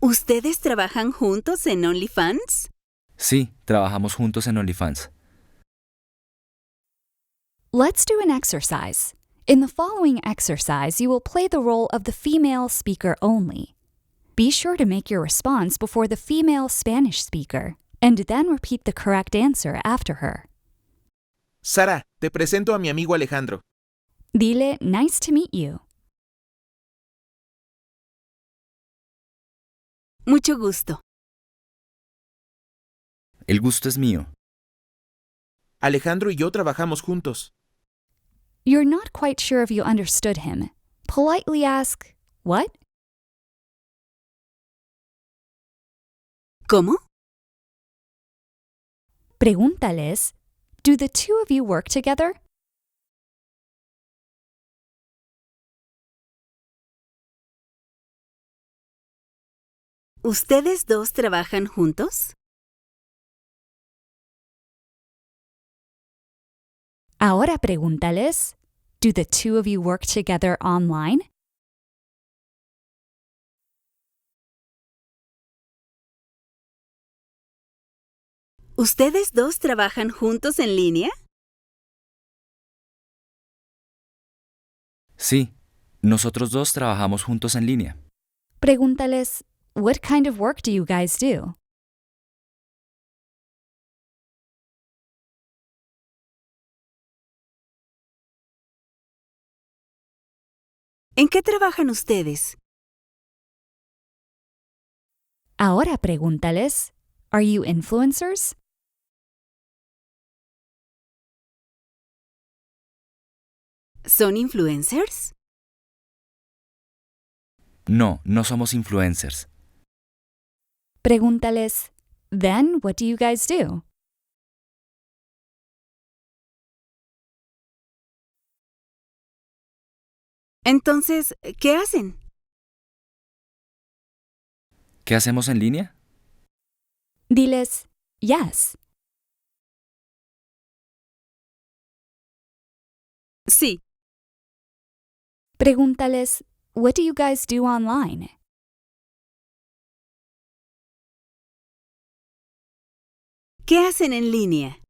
¿Ustedes trabajan juntos en OnlyFans? Sí, trabajamos juntos en OnlyFans. Let's do an exercise. In the following exercise, you will play the role of the female speaker only. Be sure to make your response before the female Spanish speaker, and then repeat the correct answer after her. Sara, te presento a mi amigo Alejandro. Dile, nice to meet you. Mucho gusto. El gusto es mío. Alejandro y yo trabajamos juntos. You're not quite sure if you understood him. Politely ask, what? ¿Cómo? Pregúntales, do the two of you work together? ¿Ustedes dos trabajan juntos? Ahora pregúntales, do the two of you work together online? ¿Ustedes dos trabajan juntos en línea? Sí, nosotros dos trabajamos juntos en línea. Pregúntales, what kind of work do you guys do? ¿En qué trabajan ustedes? Ahora pregúntales, are you influencers? ¿Son influencers? No, no somos influencers. Pregúntales, then what do you guys do? Entonces, ¿qué hacen? ¿Qué hacemos en línea? Diles, yes. Sí. Pregúntales, what do you guys do online? ¿Qué hacen en línea?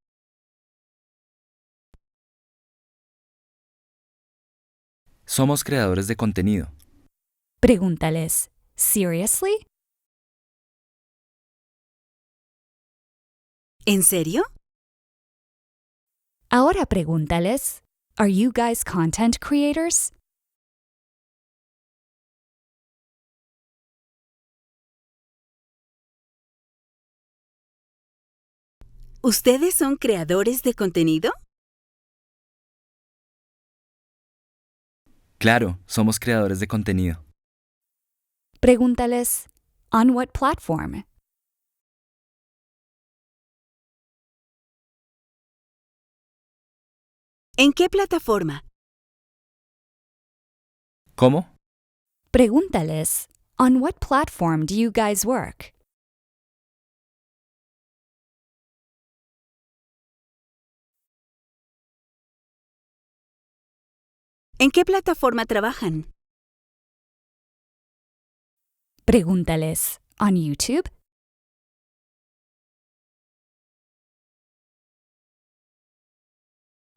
Somos creadores de contenido. Pregúntales, seriously? ¿En serio? Ahora pregúntales, are you guys content creators? ¿Ustedes son creadores de contenido? Claro, somos creadores de contenido. Pregúntales, on what platform? ¿En qué plataforma? ¿Cómo? Pregúntales, on what platform do you guys work? ¿En qué plataforma trabajan? Pregúntales, on YouTube?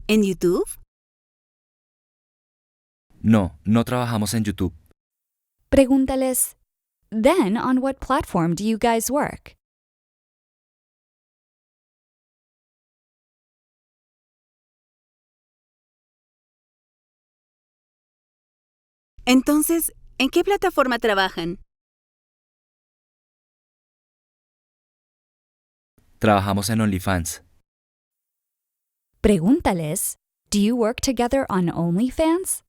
¿En YouTube? No, no trabajamos en YouTube. Pregúntales, then on what platform do you guys work? Entonces, ¿en qué plataforma trabajan? Trabajamos en OnlyFans. Pregúntales, do you work together on OnlyFans?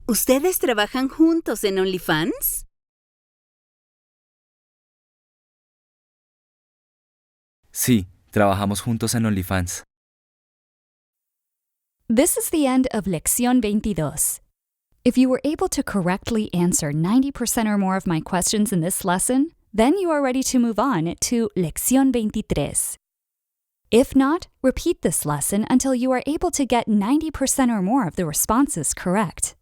¿Ustedes trabajan juntos en OnlyFans? Sí, trabajamos juntos en OnlyFans. This is the end of Lección 22. If you were able to correctly answer 90% or more of my questions in this lesson, then you are ready to move on to Lección 23. If not, repeat this lesson until you are able to get 90% or more of the responses correct.